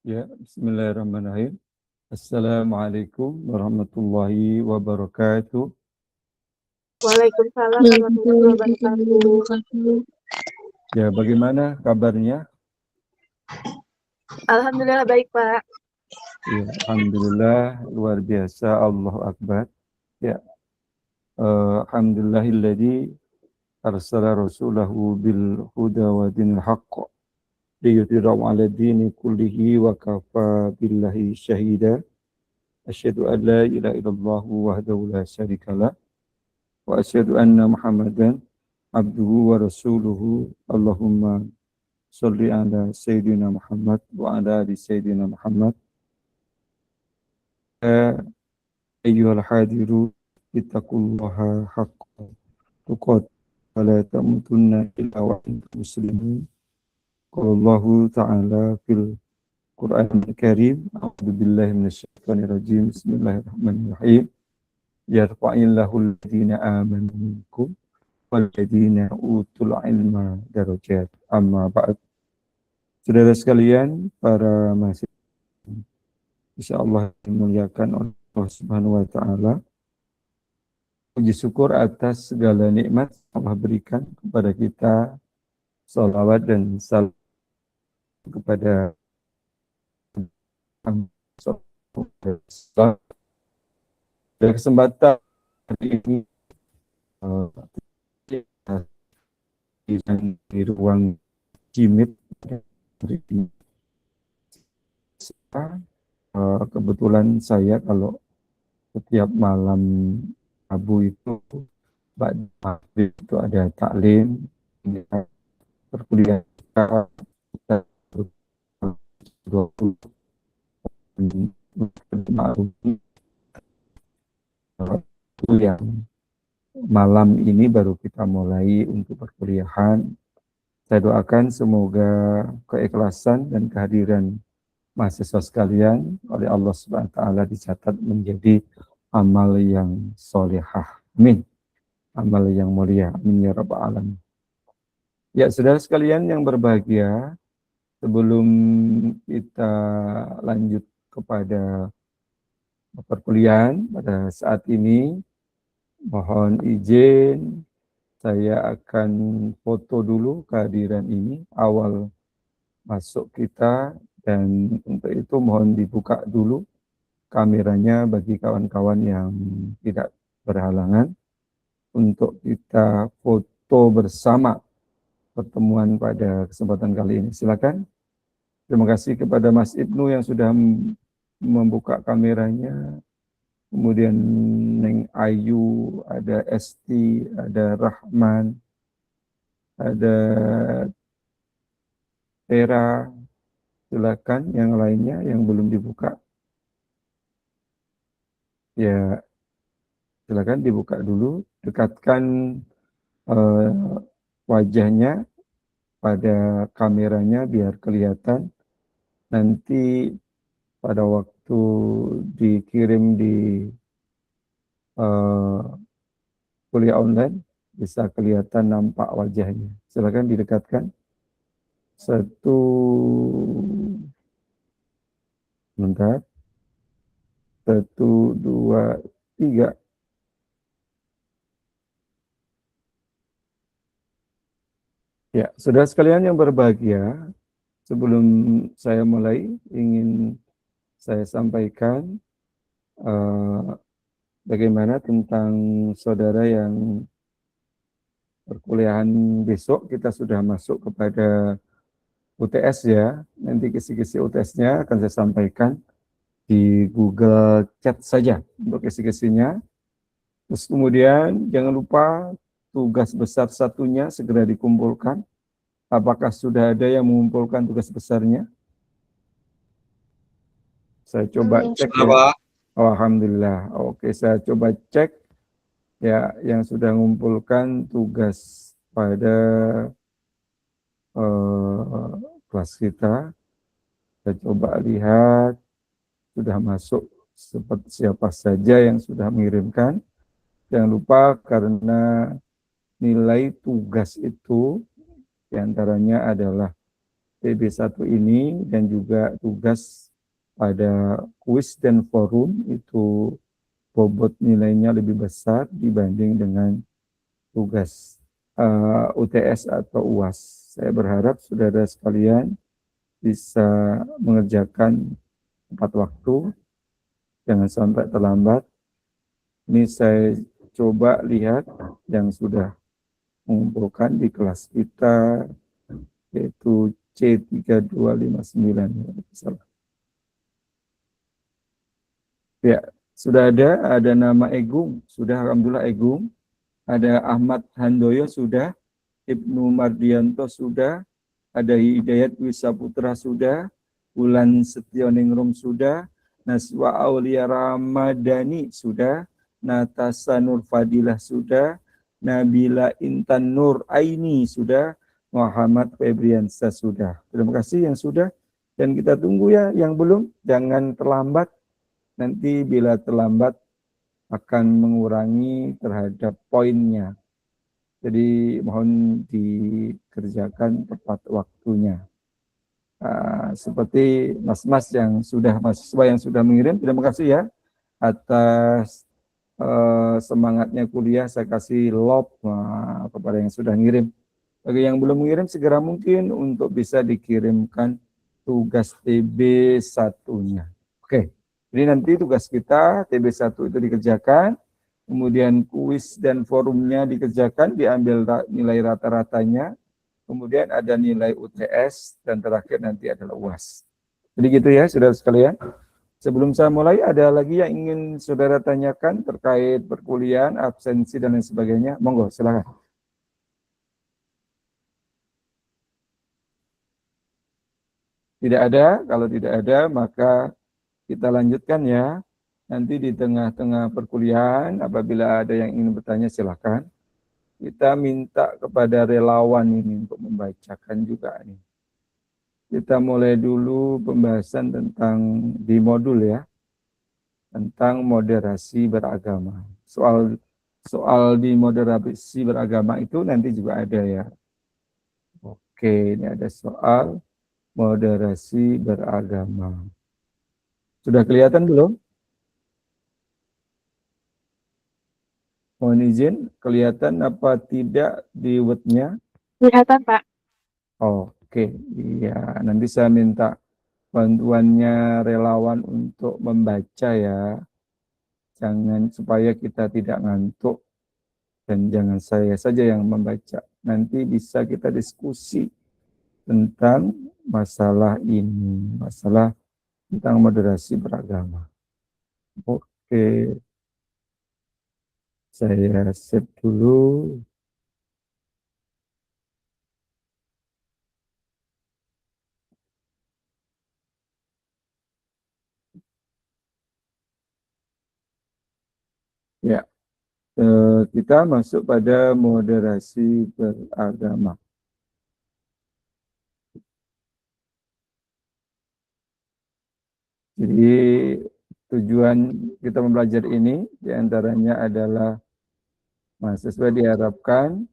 Ya, bismillahirrahmanirrahim. Assalamualaikum warahmatullahi wabarakatuh. Waalaikumsalam warahmatullahi wabarakatuh. Ya, bagaimana kabarnya? Alhamdulillah baik, Pak. Ya, alhamdulillah, luar biasa, Allahu Akbar. Ya, alhamdulillahilladzi arsala rasulahu bil huda wa dinil haqq liyudhhirahu 'ala dini kullihi wa kafa billahi syahida. Asyhadu an la ilaha illallah wahdahu la syarikalah wa asyhadu anna Muhammadan abduhu wa rasuluhu. Allahumma sholli ala sayyidina Muhammad wa ala ali sayyidina Muhammad. Ayyuhal hadiru ittaqullaha haqqa tuqatih wa la tamutunna illa wa antum muslimun. Qala Allahu ta'ala fil Qur'anil Karim. A'udzu billahi minasyaitonir rajim. Bismillahirrahmanirrahim. Yarfa'illahu alladhina amanu minkum walladzina utul ilma darajat. Amma ba'd. Saudara sekalian, para mahasiswa insyaallah dimuliakan oleh Allah Subhanahu wa taala. Puji syukur atas segala nikmat Allah berikan kepada kita. Salawat dan salam kepada pada kesempatan hari ini di ruang Jimit. Kebetulan saya kalau setiap malam Rabu itu maghrib itu ada taklim, perkuliahan kita 20 yang malam ini baru kita mulai untuk perkuliahan. Saya doakan semoga keikhlasan dan kehadiran mahasiswa sekalian oleh Allah Subhanahu wa taala dicatat menjadi amal yang solehah. Amin. Amal yang mulia. Amin ya rabbal alamin. Ya, saudara sekalian yang berbahagia, sebelum kita lanjut kepada perkuliahan pada saat ini, mohon izin saya akan foto dulu kehadiran ini awal masuk kita, dan untuk itu mohon dibuka dulu kameranya bagi kawan-kawan yang tidak berhalangan untuk kita foto bersama pertemuan pada kesempatan kali ini. Silakan. Terima kasih kepada Mas Ibnu yang sudah membuka kameranya. Kemudian Neng Ayu, ada Esti, ada Rahman, ada Tera. Silakan yang lainnya yang belum dibuka. Ya, silakan dibuka dulu. Dekatkan wajahnya pada kameranya biar kelihatan. Nanti pada waktu dikirim di kuliah online bisa kelihatan nampak wajahnya. Silakan didekatkan. 1, bentar. 1, 2, 3. Ya, saudara sekalian yang berbahagia, sebelum saya mulai ingin saya sampaikan bagaimana tentang saudara yang perkuliahan besok. Kita sudah masuk kepada UTS ya. Nanti kisi-kisi UTS-nya akan saya sampaikan di Google Chat saja untuk kisi-kisinya. Terus kemudian jangan lupa tugas besar satunya segera dikumpulkan. Apakah sudah ada yang mengumpulkan tugas besarnya? Saya coba cek ya. Alhamdulillah. Oke, saya coba cek ya yang sudah mengumpulkan tugas pada kelas kita. Saya coba lihat sudah masuk seperti siapa saja yang sudah mengirimkan. Jangan lupa karena nilai tugas itu diantaranya adalah TB1 ini dan juga tugas pada kuis dan forum itu bobot nilainya lebih besar dibanding dengan tugas UTS atau UAS. Saya berharap saudara sekalian bisa mengerjakan tepat waktu, jangan sampai terlambat. Ini saya coba lihat yang sudah mengumpulkan di kelas kita, yaitu C3259. Ya, sudah ada nama Egung, sudah alhamdulillah Egung. Ada Ahmad Handoyo sudah, Ibnu Mardianto sudah, ada Hidayat Wisaputra sudah, Wulan Setioningrum sudah, Naswa Aulia Ramadhani sudah, Natasha Nur Fadilah sudah, Nabila Intan Nur Aini sudah, Muhammad Febriansa sudah. Terima kasih yang sudah, dan kita tunggu ya yang belum, jangan terlambat. Nanti bila terlambat akan mengurangi terhadap poinnya. Jadi mohon dikerjakan tepat waktunya. Seperti mas-mas yang sudah, mahasiswa yang sudah mengirim, terima kasih ya atas semangatnya kuliah. Saya kasih love kepada yang sudah ngirim. Bagi yang belum mengirim, segera mungkin untuk bisa dikirimkan tugas TB1-nya. Oke. Jadi nanti tugas kita TB1 itu dikerjakan, kemudian kuis dan forumnya dikerjakan, diambil nilai rata-ratanya, kemudian ada nilai UTS, dan terakhir nanti adalah UAS. Jadi gitu ya, saudara sekalian. Sebelum saya mulai, ada lagi yang ingin saudara tanyakan terkait perkuliahan, absensi, dan lain sebagainya? Monggo, silakan. Tidak ada, kalau tidak ada, maka kita lanjutkan ya. Nanti di tengah-tengah perkuliahan, apabila ada yang ingin bertanya, silakan. Kita minta kepada relawan ini untuk membacakan juga nih. Kita mulai dulu pembahasan tentang di modul ya, tentang moderasi beragama. Soal di moderasi beragama itu nanti juga ada ya. Oke, ini ada soal moderasi beragama. Sudah kelihatan belum? Mohon izin, kelihatan apa tidak di wordnya? Kelihatan, Pak. Oke, iya. Nanti saya minta bantuannya relawan untuk membaca ya. Jangan, supaya kita tidak ngantuk, dan jangan saya saja yang membaca. Nanti bisa kita diskusi tentang masalah ini, masalah tentang moderasi beragama. Oke, saya save dulu. Ya, kita masuk pada moderasi beragama. Jadi tujuan kita mempelajari ini diantaranya adalah mahasiswa diharapkan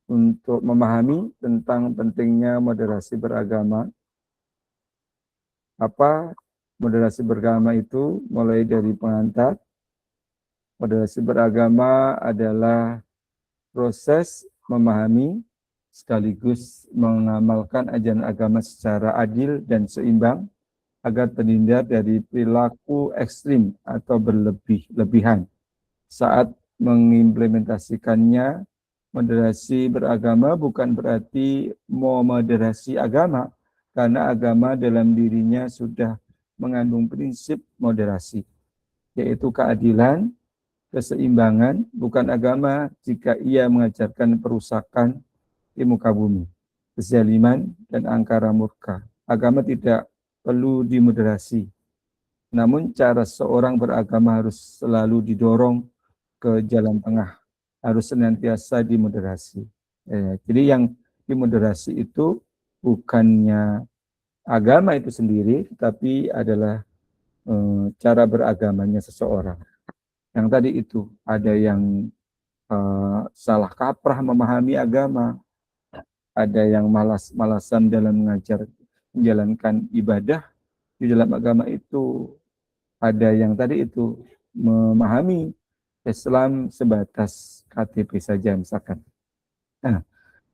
untuk memahami tentang pentingnya moderasi beragama. Apa moderasi beragama itu? Mulai dari pengantar. Moderasi beragama adalah proses memahami sekaligus mengamalkan ajaran agama secara adil dan seimbang agar terhindar dari perilaku ekstrim atau berlebihan saat mengimplementasikannya. Moderasi beragama bukan berarti memoderasi agama, karena agama dalam dirinya sudah mengandung prinsip moderasi, yaitu keadilan, keseimbangan. Bukan agama jika ia mengajarkan perusakan di muka bumi, kezaliman, dan angkara murka. Agama tidak perlu dimoderasi. Namun cara seorang beragama harus selalu didorong ke jalan tengah, harus senantiasa dimoderasi. Jadi yang dimoderasi itu bukannya agama itu sendiri, tapi adalah cara beragamanya seseorang. Yang tadi itu ada yang salah kaprah memahami agama, ada yang malas-malasan dalam menjalankan ibadah di dalam agama itu, ada yang tadi itu memahami Islam sebatas KTP saja misalkan. Nah,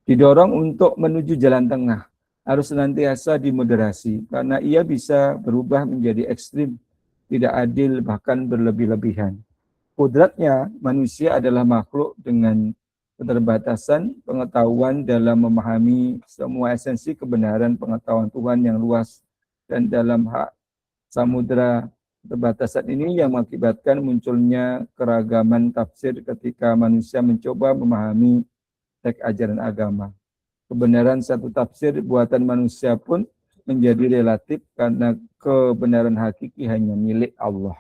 didorong untuk menuju jalan tengah, harus senantiasa dimoderasi, karena ia bisa berubah menjadi ekstrim, tidak adil, bahkan berlebih-lebihan. Kodratnya, manusia adalah makhluk dengan keterbatasan pengetahuan dalam memahami semua esensi kebenaran pengetahuan Tuhan yang luas, dan dalam hak samudera keterbatasan ini yang mengakibatkan munculnya keragaman tafsir ketika manusia mencoba memahami teks ajaran agama. Kebenaran satu tafsir buatan manusia pun menjadi relatif karena kebenaran hakiki hanya milik Allah.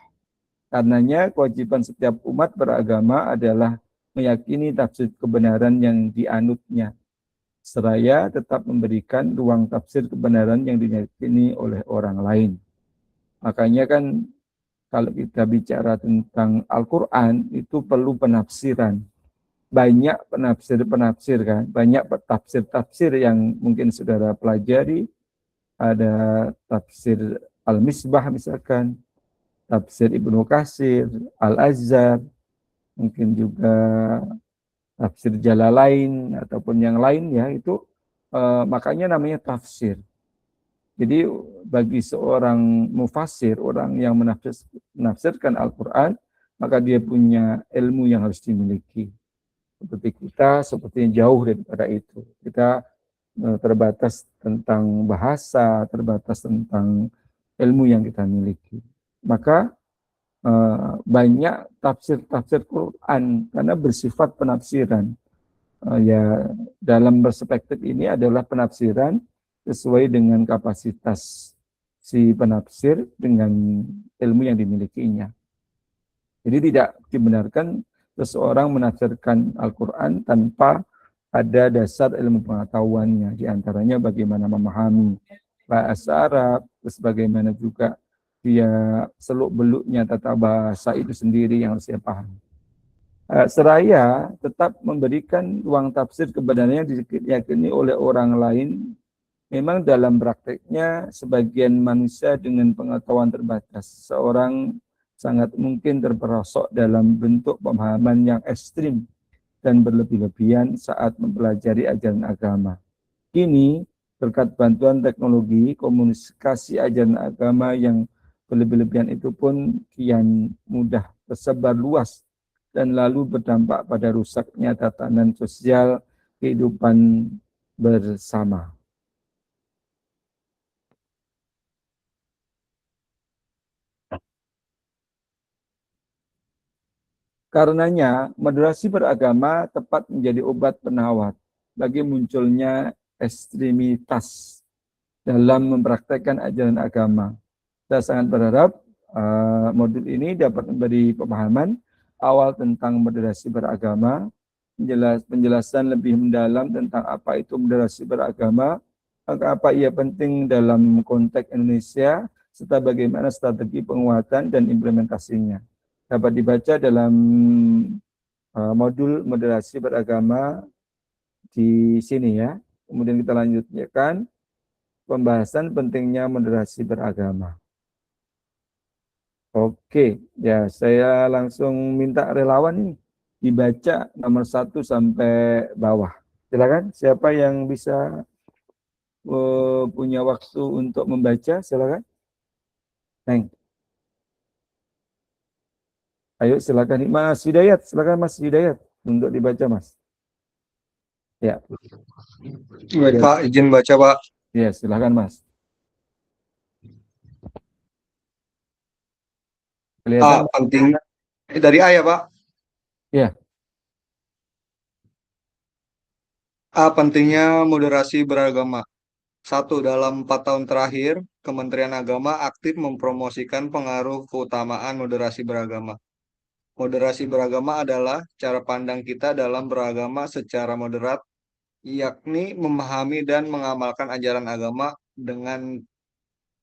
Karenanya kewajiban setiap umat beragama adalah meyakini tafsir kebenaran yang dianutnya, seraya tetap memberikan ruang tafsir kebenaran yang diyakini oleh orang lain. Makanya kan kalau kita bicara tentang Al-Quran itu perlu penafsiran. Banyak penafsir-penafsir kan, banyak tafsir-tafsir yang mungkin saudara pelajari. Ada tafsir Al-Misbah misalkan, tafsir Ibnu Katsir, Al-Azzar, mungkin juga tafsir Jalalain ataupun yang lain ya, itu makanya namanya tafsir. Jadi bagi seorang mufasir, orang yang menafsirkan Al-Quran, maka dia punya ilmu yang harus dimiliki. Seperti kita, sepertinya jauh daripada itu. Kita terbatas tentang bahasa, terbatas tentang ilmu yang kita miliki. Maka banyak tafsir-tafsir Quran karena bersifat penafsiran. Ya, dalam perspektif ini adalah penafsiran sesuai dengan kapasitas si penafsir dengan ilmu yang dimilikinya. Jadi tidak dibenarkan seseorang menafsirkan Al-Quran tanpa ada dasar ilmu pengetahuannya, di antaranya bagaimana memahami bahasa Arab, terus bagaimana juga dia seluk-beluknya tata bahasa itu sendiri yang harus dia pahami. Seraya tetap memberikan ruang tafsir kebenaran yang diyakini oleh orang lain. Memang dalam prakteknya sebagian manusia dengan pengetahuan terbatas, seorang sangat mungkin terperosok dalam bentuk pemahaman yang ekstrim dan berlebih-lebihan saat mempelajari ajaran agama. Kini, berkat bantuan teknologi, komunikasi ajaran agama yang berlebih-lebihan itu pun kian mudah tersebar luas dan lalu berdampak pada rusaknya tatanan sosial kehidupan bersama. Karenanya, moderasi beragama tepat menjadi obat penawar bagi munculnya ekstremitas dalam mempraktekkan ajaran agama. Saya sangat berharap modul ini dapat memberi pemahaman awal tentang moderasi beragama, penjelasan lebih mendalam tentang apa itu moderasi beragama, apa ia penting dalam konteks Indonesia, serta bagaimana strategi penguatan dan implementasinya. Dapat dibaca dalam modul moderasi beragama di sini ya. Kemudian kita lanjutkan pembahasan pentingnya moderasi beragama. Oke, ya saya langsung minta relawan ini dibaca nomor 1 sampai bawah. Silakan, siapa yang bisa punya waktu untuk membaca, silakan. Neng. Ayo silakan Mas Hidayat, silakan Mas Hidayat untuk dibaca Mas. Ya. Baik Pak, izin baca Pak. Ya, silakan Mas. Kelihatan penting dari A ya Pak. Ya. Pentingnya moderasi beragama. 1. Dalam 4 tahun terakhir, Kementerian Agama aktif mempromosikan pengaruh keutamaan moderasi beragama. Moderasi beragama adalah cara pandang kita dalam beragama secara moderat, yakni memahami dan mengamalkan ajaran agama dengan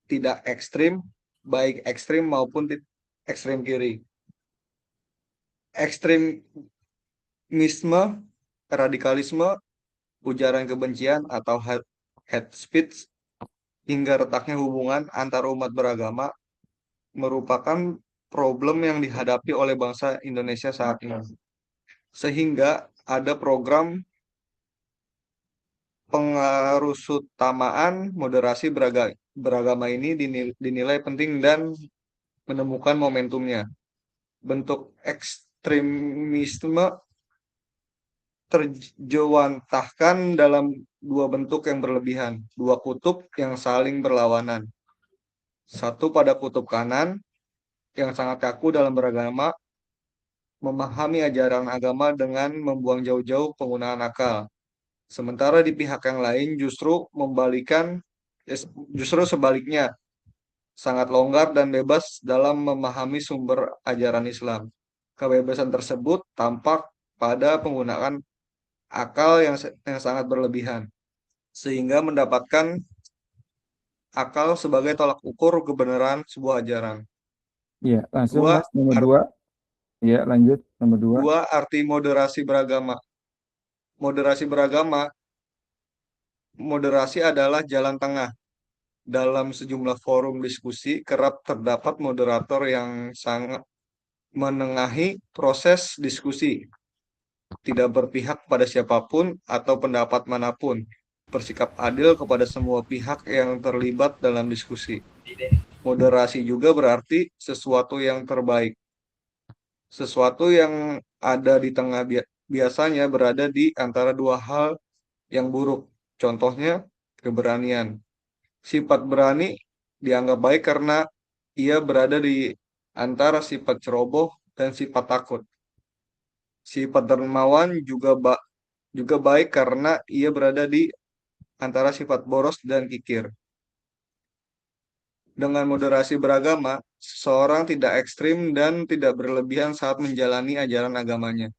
tidak ekstrim, baik ekstrim maupun ekstrim kiri. Ekstremisme, radikalisme, ujaran kebencian atau hate speech, hingga retaknya hubungan antar umat beragama merupakan problem yang dihadapi oleh bangsa Indonesia saat ini. Sehingga ada program pengarusutamaan moderasi beragama ini dinilai penting dan menemukan momentumnya. Bentuk ekstremisme terjewantahkan dalam dua bentuk yang berlebihan, dua kutub yang saling berlawanan. Satu pada kutub kanan yang sangat kaku dalam beragama, memahami ajaran agama dengan membuang jauh-jauh penggunaan akal. Sementara di pihak yang lain justru sebaliknya, sangat longgar dan bebas dalam memahami sumber ajaran Islam. Kebebasan tersebut tampak pada penggunaan akal yang sangat berlebihan, sehingga mendapatkan akal sebagai tolak ukur kebenaran sebuah ajaran. Ya, langsung Dua, Mas, nomor 2. Ya, lanjut, nomor 2. dua, arti moderasi beragama. Moderasi adalah jalan tengah. Dalam sejumlah forum diskusi, kerap terdapat moderator yang sangat menengahi proses diskusi, tidak berpihak pada siapapun atau pendapat manapun, bersikap adil kepada semua pihak yang terlibat dalam diskusi. Moderasi juga berarti sesuatu yang terbaik. Sesuatu yang ada di tengah biasanya berada di antara dua hal yang buruk. Contohnya, keberanian. Sifat berani dianggap baik karena ia berada di antara sifat ceroboh dan sifat takut. Sifat dermawan juga baik karena ia berada di antara sifat boros dan kikir. Dengan moderasi beragama, seseorang tidak ekstrim dan tidak berlebihan saat menjalani ajaran agamanya.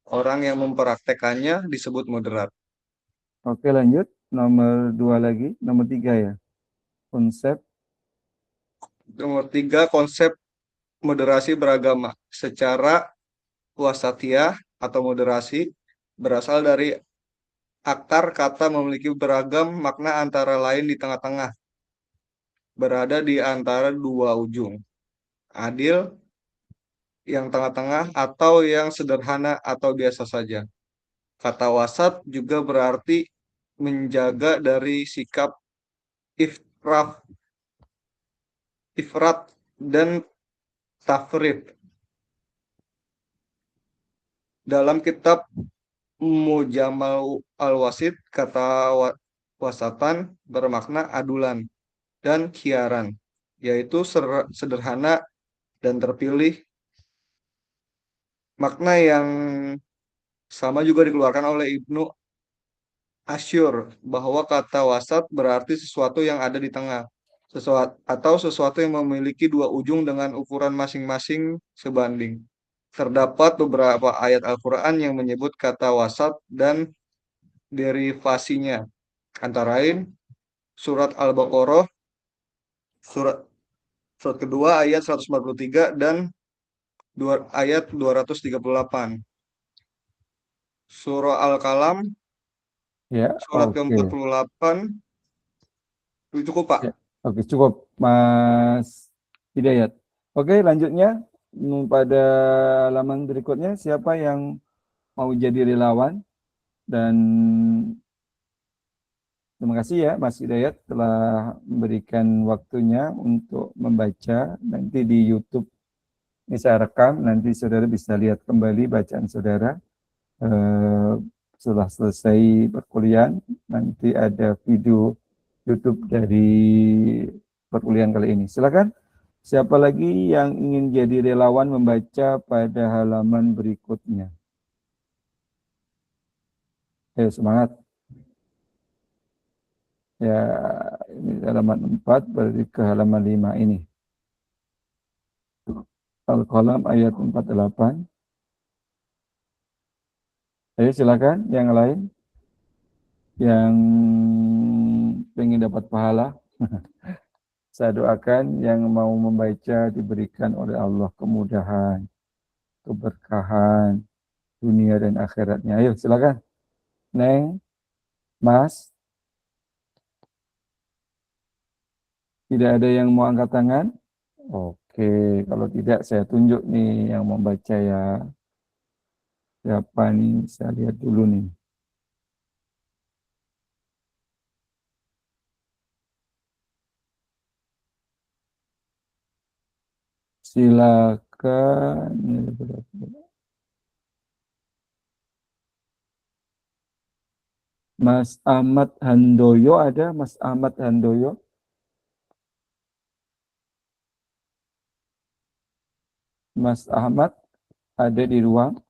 Orang yang mempraktekannya disebut moderat. Oke, lanjut. Nomor 2 lagi. Nomor 3 ya. Konsep. Nomor 3, konsep moderasi beragama. Secara wasatiyah atau moderasi berasal dari akar kata memiliki beragam makna antara lain di tengah-tengah, berada di antara dua ujung. Adil, yang tengah-tengah, atau yang sederhana atau biasa saja. Kata wasat juga berarti menjaga dari sikap ifrat dan tafrit. Dalam kitab Mujamal al-Wasit, kata wasatan bermakna adulan dan khiaran, yaitu sederhana dan terpilih. Makna yang sama juga dikeluarkan oleh Ibnu Asyur, bahwa kata wasat berarti sesuatu yang ada di tengah, sesuatu yang memiliki dua ujung dengan ukuran masing-masing sebanding. Terdapat beberapa ayat Al-Quran yang menyebut kata wasat dan derivasinya, antara lain surat Al-Baqarah, surat kedua ayat 143 dan ayat 238. Surah Al-Qalam, Ya, surat oke. ke-48. Itu cukup, Pak. Ya, oke, cukup, Mas Hidayat. Oke, lanjutnya pada halaman berikutnya, siapa yang mau jadi relawan? Dan terima kasih ya Mas Hidayat telah memberikan waktunya untuk membaca. Nanti di YouTube ini saya rekam, nanti saudara bisa lihat kembali bacaan saudara. Setelah selesai perkuliahan, nanti ada video YouTube dari perkuliahan kali ini. Silakan, siapa lagi yang ingin jadi relawan membaca pada halaman berikutnya? Ayo semangat. Ya, ini halaman 4, berarti ke halaman 5 ini. Al-Qalam ayat 48. Ayo silakan, yang lain yang ingin dapat pahala. Saya doakan yang mau membaca diberikan oleh Allah kemudahan, keberkahan dunia dan akhiratnya. Ayo silakan, Neng. Mas, tidak ada yang mau angkat tangan? Oke, kalau tidak saya tunjuk nih yang mau baca ya. Siapa nih? Saya lihat dulu nih. Silakan. Mas Ahmad Handoyo ada? Mas Ahmad Handoyo? Mas Ahmad ada di ruang?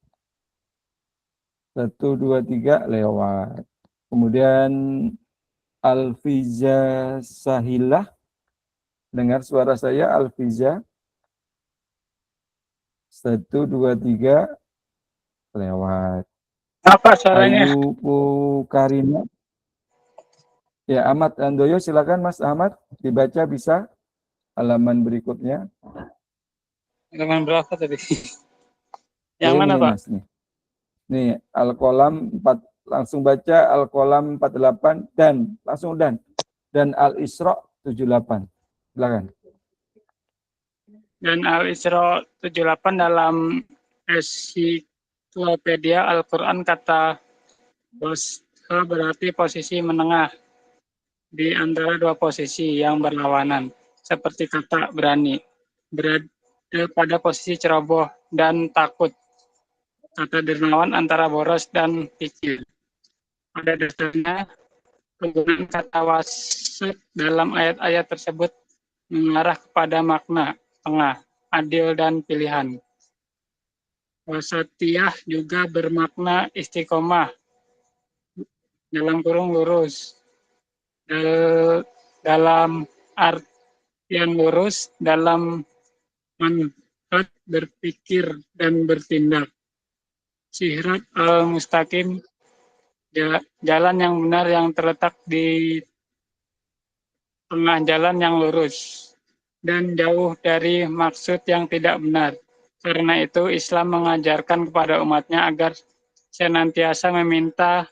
1, 2, 3 lewat. Kemudian Alfiza Sahilah. Dengar suara saya Alfiza? 1, 2, 3 lewat. Apa suaranya? Ayu Karina. Ya, Ahmad Handoyo, silakan Mas Ahmad, dibaca bisa halaman berikutnya. Halaman berapa tadi? Yang Ini mana, Pak? Mas nih. Nih, Al-Qalam 4, langsung baca Al-Qalam 48 dan Al-Isra 78. Silakan. Dan Al-Isra 78 dalam ensiklopedia Al-Quran kata Bosha berarti posisi menengah di antara dua posisi yang berlawanan. Seperti kata berani, berada pada posisi ceroboh dan takut. Kata dermawan antara boros dan pikir. Pada dasarnya, penggunaan kata wasat dalam ayat-ayat tersebut mengarah kepada makna tengah, adil, dan pilihan. Wasatiyah juga bermakna istiqomah, dalam kurung lurus, dalam artian lurus, dalam manfaat berpikir dan bertindak. Sirat al-mustaqim, jalan yang benar yang terletak di tengah jalan yang lurus dan jauh dari maksud yang tidak benar. Karena itu Islam mengajarkan kepada umatnya agar senantiasa meminta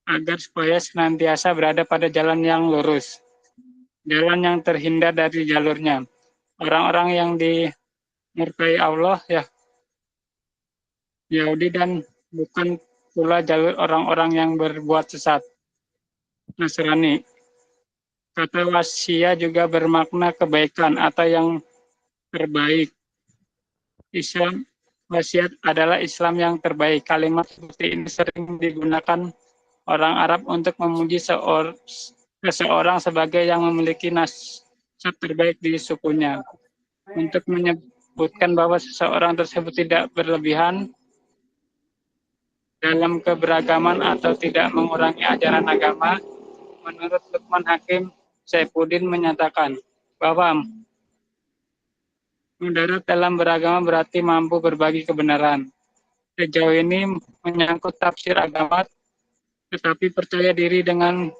agar supaya senantiasa berada pada jalan yang lurus, jalan yang terhindar dari jalurnya. Orang-orang yang dimurkai Allah ya Yahudi dan bukan pula jalur orang-orang yang berbuat sesat. Nasrani. Kata wasia juga bermakna kebaikan atau yang terbaik. Islam wasiat adalah Islam yang terbaik. Kalimat seperti ini sering digunakan orang Arab untuk memuji seseorang sebagai yang memiliki nasab terbaik di sukunya. Untuk menyebutkan bahwa seseorang tersebut tidak berlebihan dalam keberagaman atau tidak mengurangi ajaran agama, menurut Lukman Hakim, Saifuddin menyatakan bahwa moderat dalam beragama berarti mampu berbagi kebenaran. Sejauh ini menyangkut tafsir agama, tetapi percaya diri dengan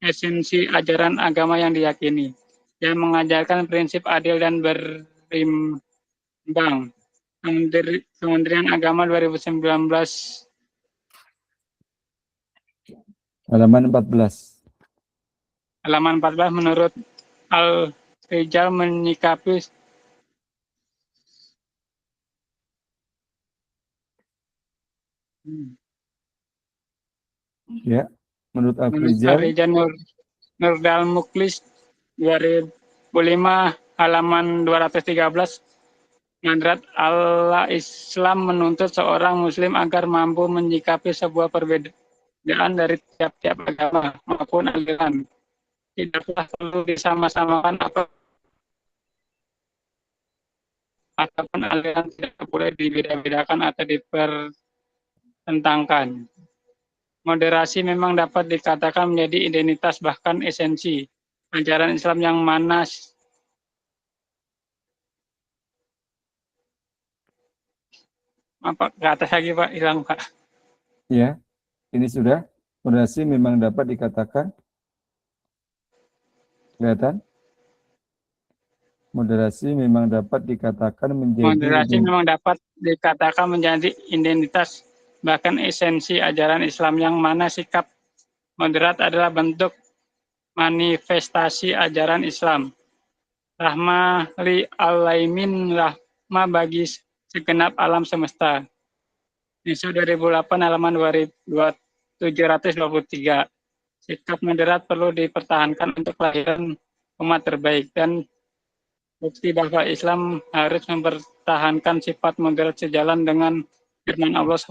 esensi ajaran agama yang diyakini, yang mengajarkan prinsip adil dan berimbang. Kementerian Agama 2019 Halaman 14. halaman 14 menurut Al-Rijal menyikapi Ya, menurut Afrizal. Al-Rijal Nurdal Muklis 2005 halaman 213. Nadrat Allah Islam menuntut seorang muslim agar mampu menyikapi sebuah perbedaan dari tiap-tiap agama maupun aliran. Tidaklah perlu disama-samakan ataupun aliran tidak boleh dibeda-bedakan atau dipertentangkan. Moderasi memang dapat dikatakan menjadi identitas bahkan esensi ajaran Islam yang mana apa ke atas lagi Pak, hilang Pak. Ya, ini sudah. Moderasi memang dapat dikatakan. Kelihatan? Moderasi memang dapat dikatakan Moderasi menjadi memang dapat dikatakan menjadi identitas bahkan esensi ajaran Islam yang mana sikap Moderat adalah bentuk manifestasi ajaran Islam. Rahmah li alaimin, rahmah bagi segenap alam semesta. Nisa 2008 halaman 723. Sikap moderat perlu dipertahankan untuk kelahiran umat terbaik, dan bukti bahwa Islam harus mempertahankan sifat moderat sejalan dengan firman Allah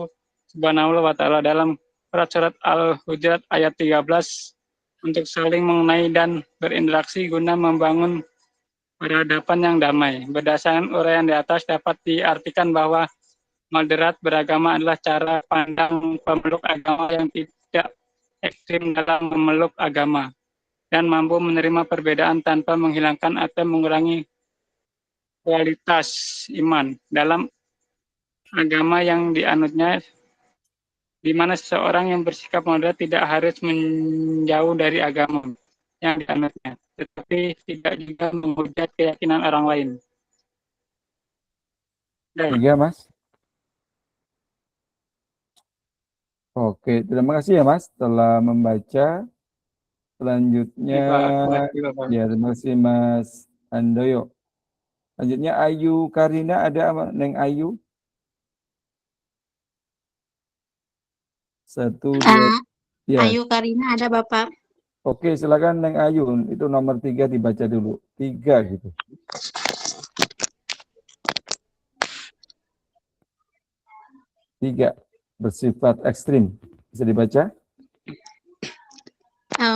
Subhanahu wa taala dalam surat Al-Hujurat ayat 13, untuk saling mengenai dan berinteraksi guna membangun peradaban yang damai. Berdasarkan uraian di atas dapat diartikan bahwa moderat beragama adalah cara pandang pemeluk agama yang tidak ekstrim dalam memeluk agama dan mampu menerima perbedaan tanpa menghilangkan atau mengurangi kualitas iman dalam agama yang dianutnya, di mana seseorang yang bersikap moderat tidak harus menjauh dari agama yang dianutnya, tetapi tidak juga menghujat keyakinan orang lain. Tiga, Mas. Oke, terima kasih ya Mas telah membaca. Selanjutnya, ya terima kasih Mas Andoyo. Selanjutnya Ayu Karina, ada apa? Neng Ayu? 1, 2, ya. Ayu Karina ada Bapak. Oke, silakan Neng Ayu. Itu nomor 3 dibaca dulu. 3 gitu. Tiga, bersifat ekstrim. Bisa dibaca?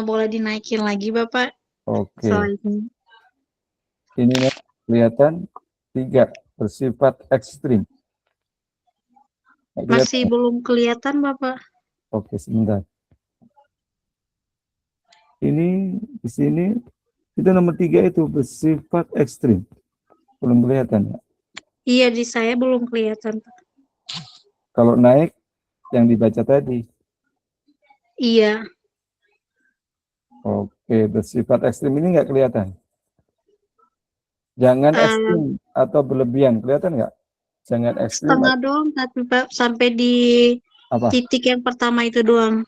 Boleh dinaikin lagi Bapak. Oke. Slide-nya. Ini nih, kelihatan 3, bersifat ekstrim. Masih belum kelihatan Bapak. Oke, sebentar. Ini di sini itu nomor 3 itu bersifat ekstrim. Belum kelihatan ya? Iya, di saya belum kelihatan Pak. Kalau naik yang dibaca tadi. Iya. Oke, bersifat ekstrim ini nggak kelihatan. Jangan ekstrim atau berlebihan, kelihatan nggak? Jangan ekstrim. Setengah doang tapi Pak, sampai di apa? titik yang pertama itu doang.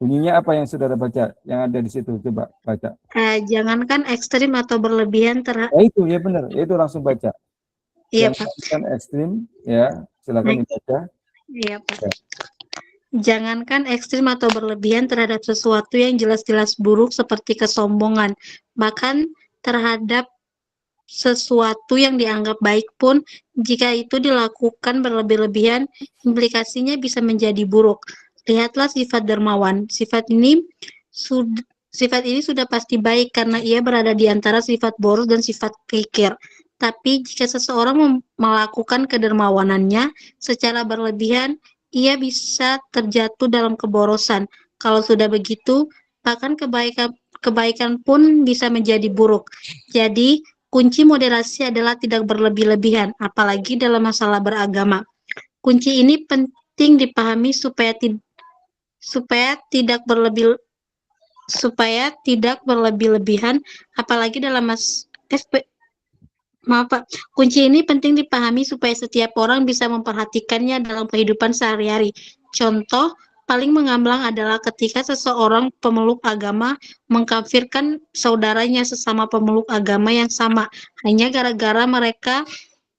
Bunyinya apa yang saudara baca? Yang ada di situ, coba baca. Jangankan ekstrim atau berlebihan itu ya benar, itu langsung baca. Iya Pak. Jangan ekstrim, ya silakan dibaca. Iya Pak. Ya. Jangankan ekstrim atau berlebihan terhadap sesuatu yang jelas-jelas buruk seperti kesombongan, bahkan terhadap sesuatu yang dianggap baik pun, jika itu dilakukan berlebih-lebihan, implikasinya bisa menjadi buruk. Lihatlah sifat dermawan. Sifat ini sudah pasti baik karena ia berada di antara sifat boros dan sifat kikir. Tapi jika seseorang melakukan kedermawanannya secara berlebihan, ia bisa terjatuh dalam keborosan. Kalau sudah begitu, bahkan kebaikan pun bisa menjadi buruk. Jadi, kunci moderasi adalah tidak berlebih-lebihan, apalagi dalam masalah beragama. Kunci ini penting dipahami supaya tidak berlebih-lebihan, apalagi dalam kunci ini penting dipahami supaya setiap orang bisa memperhatikannya dalam kehidupan sehari-hari. Contoh paling mengambang adalah ketika seseorang pemeluk agama mengkafirkan saudaranya sesama pemeluk agama yang sama, hanya gara-gara mereka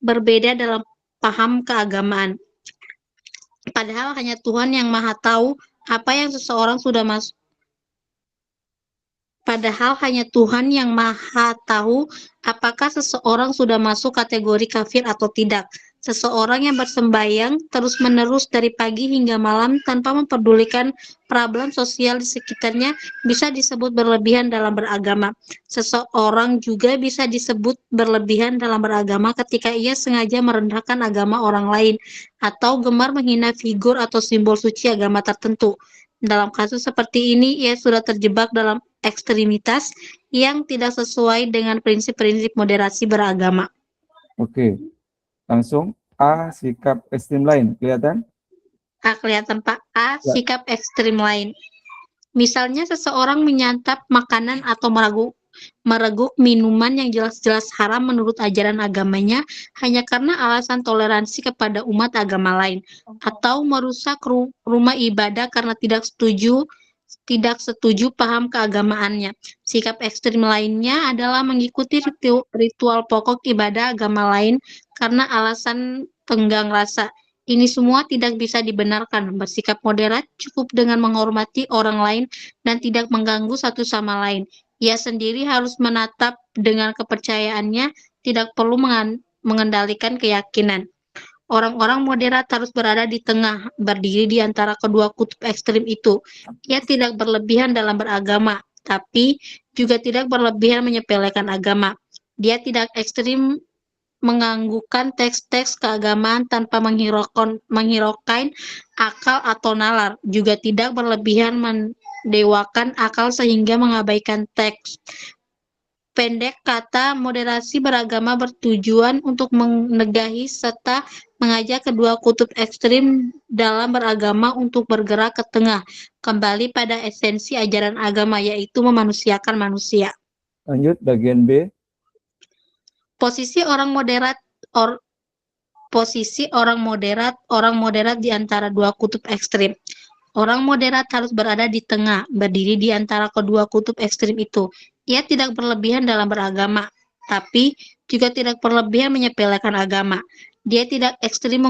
berbeda dalam paham keagamaan. Padahal hanya Tuhan yang Maha Tahu apa yang seseorang sudah masuk. Padahal hanya Tuhan yang Maha Tahu apakah seseorang sudah masuk kategori kafir atau tidak. Seseorang yang bersembahyang terus-menerus dari pagi hingga malam tanpa memperdulikan problem sosial di sekitarnya bisa disebut berlebihan dalam beragama. Seseorang juga bisa disebut berlebihan dalam beragama ketika ia sengaja merendahkan agama orang lain atau gemar menghina figur atau simbol suci agama tertentu. Dalam kasus seperti ini, ia sudah terjebak dalam ekstremitas yang tidak sesuai dengan prinsip-prinsip moderasi beragama. Oke, langsung A, sikap ekstrim lain, kelihatan? Kelihatan Pak. A, sikap ekstrim lain. Misalnya seseorang menyantap makanan atau mereguk minuman yang jelas-jelas haram menurut ajaran agamanya hanya karena alasan toleransi kepada umat agama lain, atau merusak rumah ibadah karena tidak setuju tidak setuju paham keagamaannya. Sikap ekstrim lainnya adalah mengikuti ritual pokok ibadah agama lain karena alasan tenggang rasa. Ini semua tidak bisa dibenarkan. Bersikap moderat cukup dengan menghormati orang lain dan tidak mengganggu satu sama lain. Ia sendiri harus menatap dengan kepercayaannya, tidak perlu mengendalikan keyakinan. Orang-orang moderat harus berada di tengah, berdiri di antara kedua kutub ekstrim itu. Ia tidak berlebihan dalam beragama, tapi juga tidak berlebihan menyepelekan agama. Dia tidak ekstrim menganggukkan teks-teks keagamaan tanpa menghiraukan akal atau nalar, juga tidak berlebihan mendewakan akal sehingga mengabaikan teks. Pendek kata, moderasi beragama bertujuan untuk menegahi serta mengajak kedua kutub ekstrim dalam beragama untuk bergerak ke tengah, kembali pada esensi ajaran agama, yaitu memanusiakan manusia. Lanjut bagian B. Posisi orang moderat orang moderat di antara dua kutub ekstrim. Orang moderat harus berada di tengah, berdiri di antara kedua kutub ekstrim itu. Ia tidak berlebihan dalam beragama, tapi juga tidak berlebihan menyepelekan agama. Dia tidak ekstrim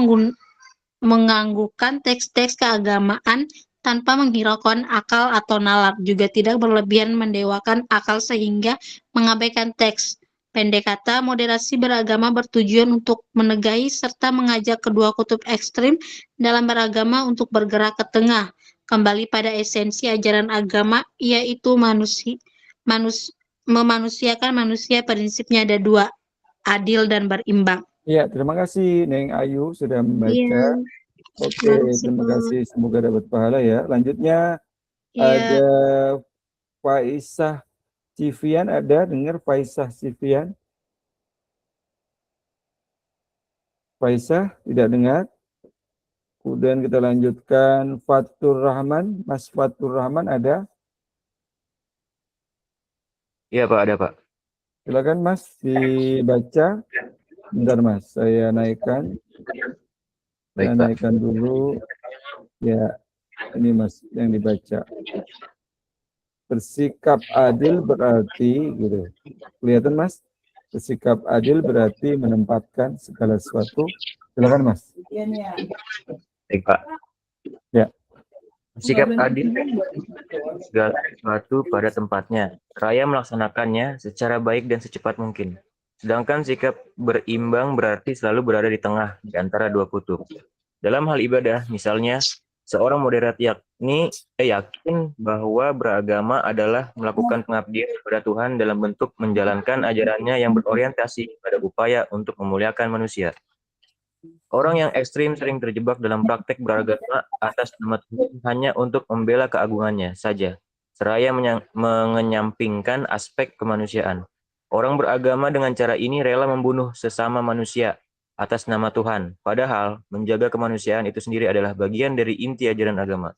menganggukkan teks-teks keagamaan tanpa menghiraukan akal atau nalar, juga tidak berlebihan mendewakan akal sehingga mengabaikan teks. Pendek kata, moderasi beragama bertujuan untuk menegahi serta mengajak kedua kutub ekstrim dalam beragama untuk bergerak ke tengah, kembali pada esensi ajaran agama, yaitu memanusiakan manusia. Prinsipnya ada dua, adil dan berimbang. Ya, terima kasih Neng Ayu sudah membaca. Iya. Oke, Makasih, terima Pak. kasih. Semoga dapat pahala ya. Lanjutnya Iya. ada Faisah Civian, ada dengar Faisah Civian? Faisah tidak dengar. Kemudian kita lanjutkan Fatur Rahman. Mas Fatur Rahman ada? Iya Pak, ada Pak. Silakan Mas dibaca. Bentar Mas, saya naikkan. Baik Saya Pak. naikkan dulu. Ya, ini Mas yang dibaca. Bersikap adil berarti gitu. Kelihatan Mas? Bersikap adil berarti menempatkan segala sesuatu. Silakan Mas. Baik Pak. Ya. Sikap adil segala sesuatu pada tempatnya. Raya melaksanakannya secara baik dan secepat mungkin. Sedangkan sikap berimbang berarti selalu berada di tengah di antara dua kutub. Dalam hal ibadah, misalnya, seorang moderat yakin bahwa beragama adalah melakukan pengabdian kepada Tuhan dalam bentuk menjalankan ajarannya yang berorientasi pada upaya untuk memuliakan manusia. Orang yang ekstrim sering terjebak dalam praktek beragama atas nama Tuhan hanya untuk membela keagungannya saja, seraya mengenyampingkan aspek kemanusiaan. Orang beragama dengan cara ini rela membunuh sesama manusia atas nama Tuhan, padahal menjaga kemanusiaan itu sendiri adalah bagian dari inti ajaran agama.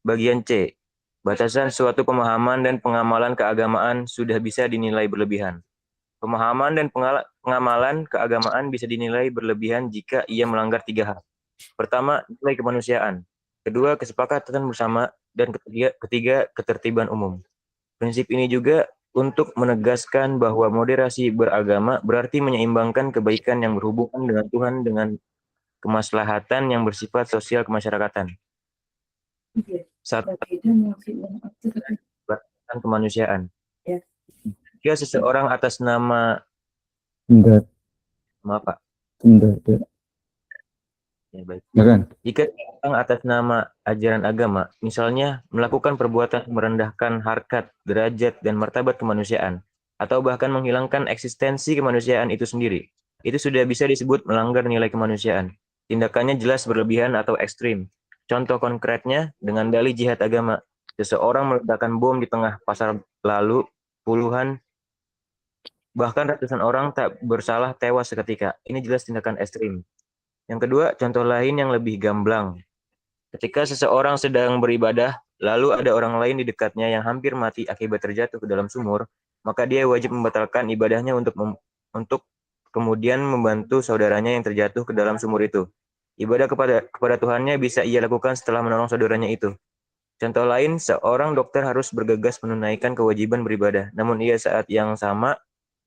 Bagian C. Batasan suatu pemahaman dan pengamalan keagamaan sudah bisa dinilai berlebihan. Pemahaman dan pengamalan keagamaan bisa dinilai berlebihan jika ia melanggar tiga hal. Pertama, nilai kemanusiaan. Kedua, kesepakatan bersama. Dan ketiga, ketertiban umum. Prinsip ini juga untuk menegaskan bahwa moderasi beragama berarti menyeimbangkan kebaikan yang berhubungan dengan Tuhan dengan kemaslahatan yang bersifat sosial kemasyarakatan. Satu, batasan kemanusiaan. Jika seseorang atas nama Bentar. maaf Pak. Bentar. Ya, baik. Silakan. Jika orang atas nama ajaran agama, misalnya melakukan perbuatan merendahkan harkat, derajat, dan martabat kemanusiaan, atau bahkan menghilangkan eksistensi kemanusiaan itu sendiri, itu sudah bisa disebut melanggar nilai kemanusiaan. Tindakannya jelas berlebihan atau ekstrim. Contoh konkretnya, dengan dalih jihad agama, seseorang meledakkan bom di tengah pasar lalu puluhan bahkan ratusan orang tak bersalah tewas seketika. Ini jelas tindakan ekstrim. Yang kedua, contoh lain yang lebih gamblang. Ketika seseorang sedang beribadah, lalu ada orang lain di dekatnya yang hampir mati akibat terjatuh ke dalam sumur, maka dia wajib membatalkan ibadahnya untuk kemudian membantu saudaranya yang terjatuh ke dalam sumur itu. Ibadah kepada Tuhannya bisa ia lakukan setelah menolong saudaranya itu. Contoh lain, seorang dokter harus bergegas menunaikan kewajiban beribadah, namun ia saat yang sama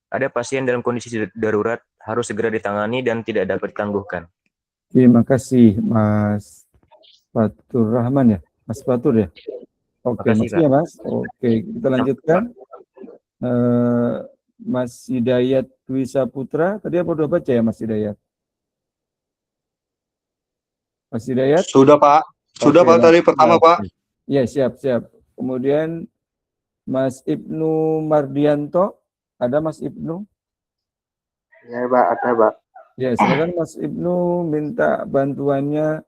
ada pasien dalam kondisi darurat harus segera ditangani dan tidak dapat ditangguhkan. Terima kasih Mas Fatur Rahman ya, Mas Fatur ya. Oke, Makasih, makasih ya Mas. Oke, kita lanjutkan. Mas Hidayat Dwi Saputra, tadi apa udah baca ya Mas Hidayat? Mas Hidayat? Sudah Pak, sudah Oke, Pak tadi pertama siap. Pak. Iya, siap. Kemudian Mas Ibnu Mardianto, ada Mas Ibnu? Ya Pak, ada Pak. Ya, silakan Mas Ibnu minta bantuannya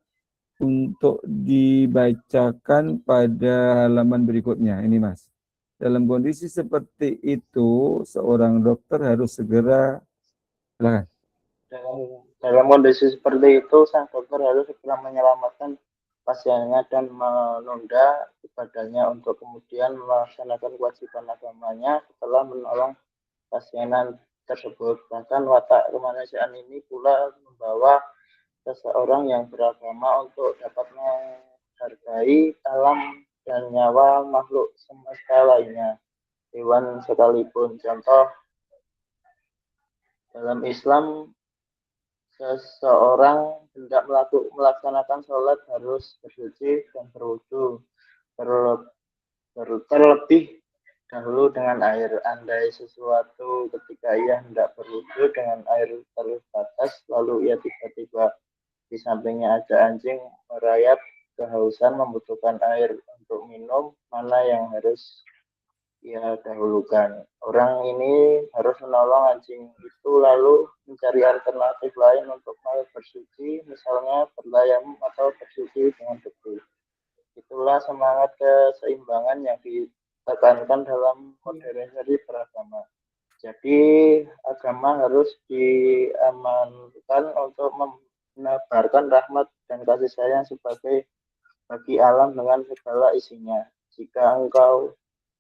untuk dibacakan pada halaman berikutnya. Ini Mas. Dalam kondisi seperti itu, seorang dokter harus segera, silakan. Dalam kondisi seperti itu, sang dokter harus segera menyelamatkan pasiennya dan menunda ibadahnya untuk kemudian melaksanakan kewajiban agamanya setelah menolong pasien tersebut. Bahkan watak kemanusiaan ini pula membawa seseorang yang beragama untuk dapat menghargai alam dan nyawa makhluk semesta lainnya, hewan sekalipun. Contoh, dalam Islam, seseorang hendak melaksanakan sholat harus bersuci dan berwudu terlebih dahulu dengan air. Andai sesuatu ketika ia hendak berwudu dengan air terbatas, lalu ia tiba-tiba di sampingnya ada anjing merayap kehausan membutuhkan air untuk minum, mana yang harus ia dahulukan? Orang ini harus menolong anjing itu lalu mencari alternatif lain untuk bersuci, misalnya bertayamum atau bersuci dengan debu. Itulah semangat keseimbangan yang ditekankan dalam modernisasi beragama. Jadi agama harus diamankan untuk menebarkan rahmat dan kasih sayang sebagai bagi alam dengan segala isinya. Jika engkau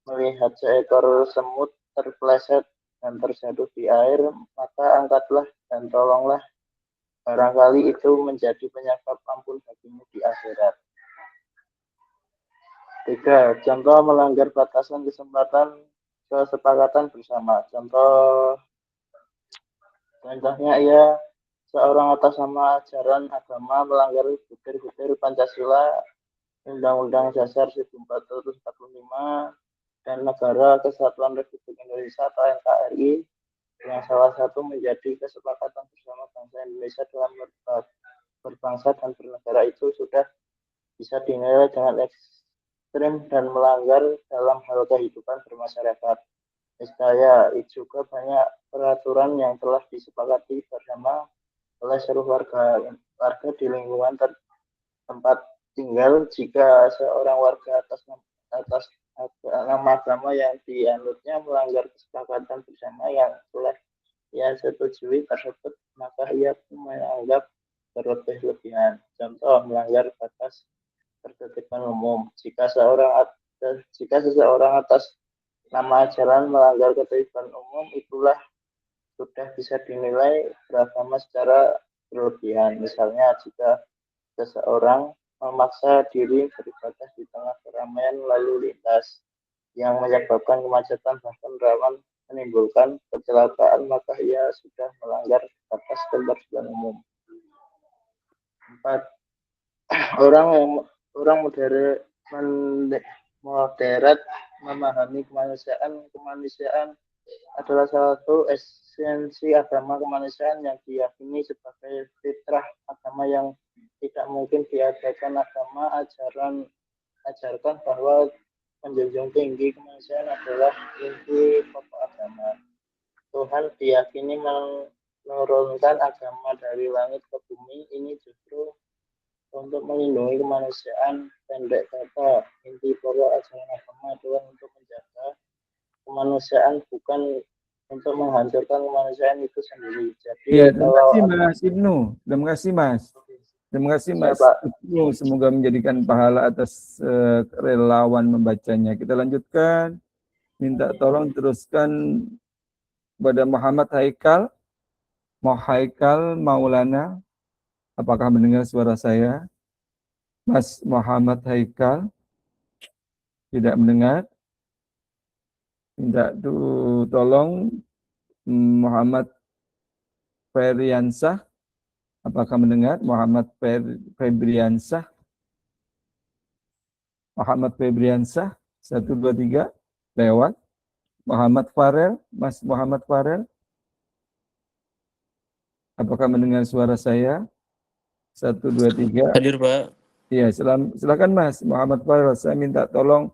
melihat seekor semut terpleset dan terjatuh di air, maka angkatlah dan tolonglah. Barangkali itu menjadi penyebab ampun bagimu di akhirat. 3. Contoh melanggar batasan kesepakatan bersama. Contohnya ia seorang atas nama ajaran agama melanggar butir-butir Pancasila, Undang-Undang Dasar 1445, dan Negara Kesatuan Republik Indonesia atau NKRI, yang salah satu menjadi kesepakatan bersama bangsa Indonesia dalam berbangsa dan bernegara itu sudah bisa dinilai dengan ekstrim dan melanggar dalam hal kehidupan bermasyarakat. Niscaya juga banyak peraturan yang telah disepakati bersama oleh seluruh warga di lingkungan tempat tinggal. Jika seorang warga atas nama agama yang dianutnya melanggar kesepakatan bersama yang telah ia setujui tersebut, maka ia menganggap berlebih-lebihan. Contoh, melanggar batas ketertiban umum. Jika seseorang atas nama ajaran melanggar ketertiban umum, itulah sudah bisa dinilai beragama secara berlebihan. Misalnya, jika seseorang memaksa diri beribadah di tengah keramaian lalu lintas yang menyebabkan kemacetan bahkan rawan menimbulkan kecelakaan, maka ia sudah melanggar batas ketertiban umum. 4. Orang moderat memahami kemanusiaan adalah salah satu esensi agama kemanusiaan yang diyakini sebagai fitrah agama yang tidak mungkin diadakan. Agama ajarkan bahwa menjunjung tinggi kemanusiaan adalah inti pokok agama. Tuhan diyakini menurunkan agama dari langit ke bumi ini justru untuk melindungi kemanusiaan. Pendek kata, inti pokok ajaran agama adalah untuk menjaga kemanusiaan, bukan untuk menghancurkan kemanusiaan itu sendiri. Jadi ya, terima kasih Mas Ibnu. Terima kasih Mas. Terima kasih Mas Ibnu. Semoga menjadikan pahala atas relawan membacanya. Kita lanjutkan. Minta tolong teruskan kepada Muhammad Haikal. Haikal Maulana. Apakah mendengar suara saya? Mas Muhammad Haikal. Tidak mendengar. Minta tolong Muhammad Febriansah. Apakah mendengar? Muhammad Febriansah. Muhammad Febriansah. 1, 2, 3. Lewat. Muhammad Farel. Mas Muhammad Farel. Apakah mendengar suara saya? 1, 2, 3. Hadir, Pak. Iya, silakan Mas Muhammad Farel. Saya minta tolong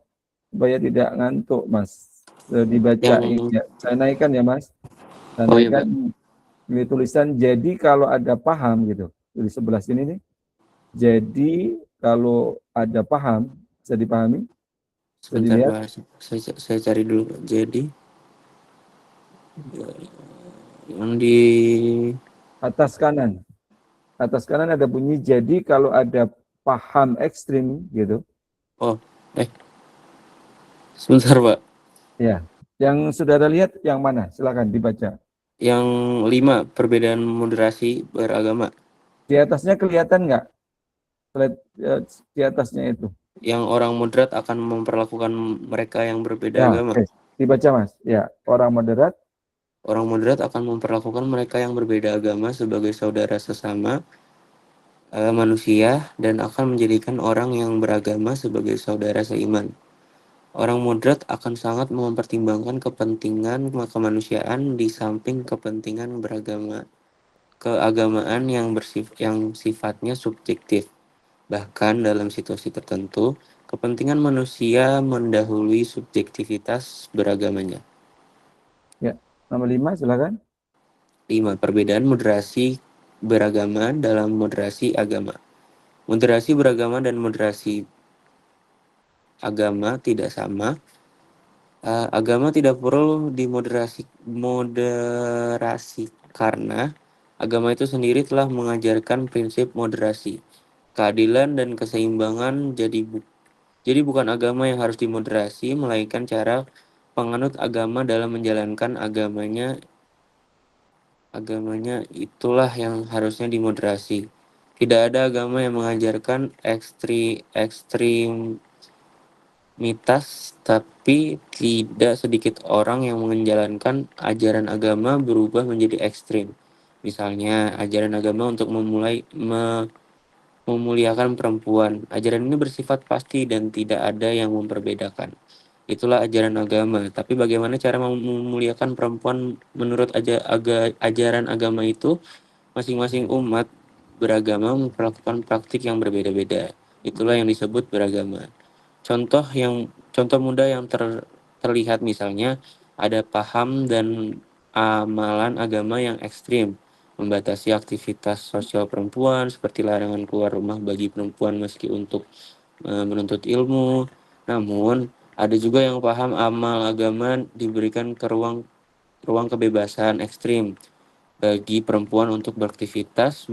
supaya tidak ngantuk, Mas. Dibacain ya. Saya naikkan ya, Mas. Saya Oh iya, naikkan Pak. ini tulisan. Jadi kalau ada paham gitu. Di sebelah sini nih. Jadi kalau ada paham, bisa dipahami? Bisa Sebentar, dilihat? Pak. Saya cari dulu, Pak. Jadi yang di Atas kanan. Atas kanan ada bunyi jadi kalau ada paham ekstrim gitu. sebentar, Pak. Ya. Yang saudara lihat yang mana? Silakan dibaca. Yang 5, perbedaan moderasi beragama. Di atasnya kelihatan nggak? Di atasnya itu. Yang orang moderat akan memperlakukan mereka yang berbeda Ya, agama. oke. Dibaca, Mas. Ya, orang moderat. Orang moderat akan memperlakukan mereka yang berbeda agama sebagai saudara sesama manusia dan akan menjadikan orang yang beragama sebagai saudara seiman. Orang moderat akan sangat mempertimbangkan kepentingan kemanusiaan di samping kepentingan keagamaan yang sifatnya subjektif. Bahkan dalam situasi tertentu, kepentingan manusia mendahului subjektivitas beragamanya. Ya, nomor 5, silakan. 5. Perbedaan moderasi beragama dalam moderasi agama. Moderasi beragama dan moderasi agama tidak sama. Agama tidak perlu moderasi karena agama itu sendiri telah mengajarkan prinsip moderasi, keadilan dan keseimbangan. Jadi bukan agama yang harus dimoderasi, melainkan cara penganut agama dalam menjalankan agamanya itulah yang harusnya dimoderasi. Tidak ada agama yang mengajarkan ekstremitas, tapi tidak sedikit orang yang menjalankan ajaran agama berubah menjadi ekstrim. Misalnya, ajaran agama untuk memuliakan perempuan. Ajaran ini bersifat pasti dan tidak ada yang memperbedakan. Itulah ajaran agama. Tapi bagaimana cara memuliakan perempuan menurut ajaran agama itu? Masing-masing umat beragama memperlakukan praktik yang berbeda-beda. Itulah yang disebut beragama. Contoh mudah yang terlihat misalnya ada paham dan amalan agama yang ekstrim, membatasi aktivitas sosial perempuan seperti larangan keluar rumah bagi perempuan meski untuk menuntut ilmu. Namun ada juga yang paham amal agama diberikan ke ruang kebebasan ekstrim bagi perempuan untuk beraktivitas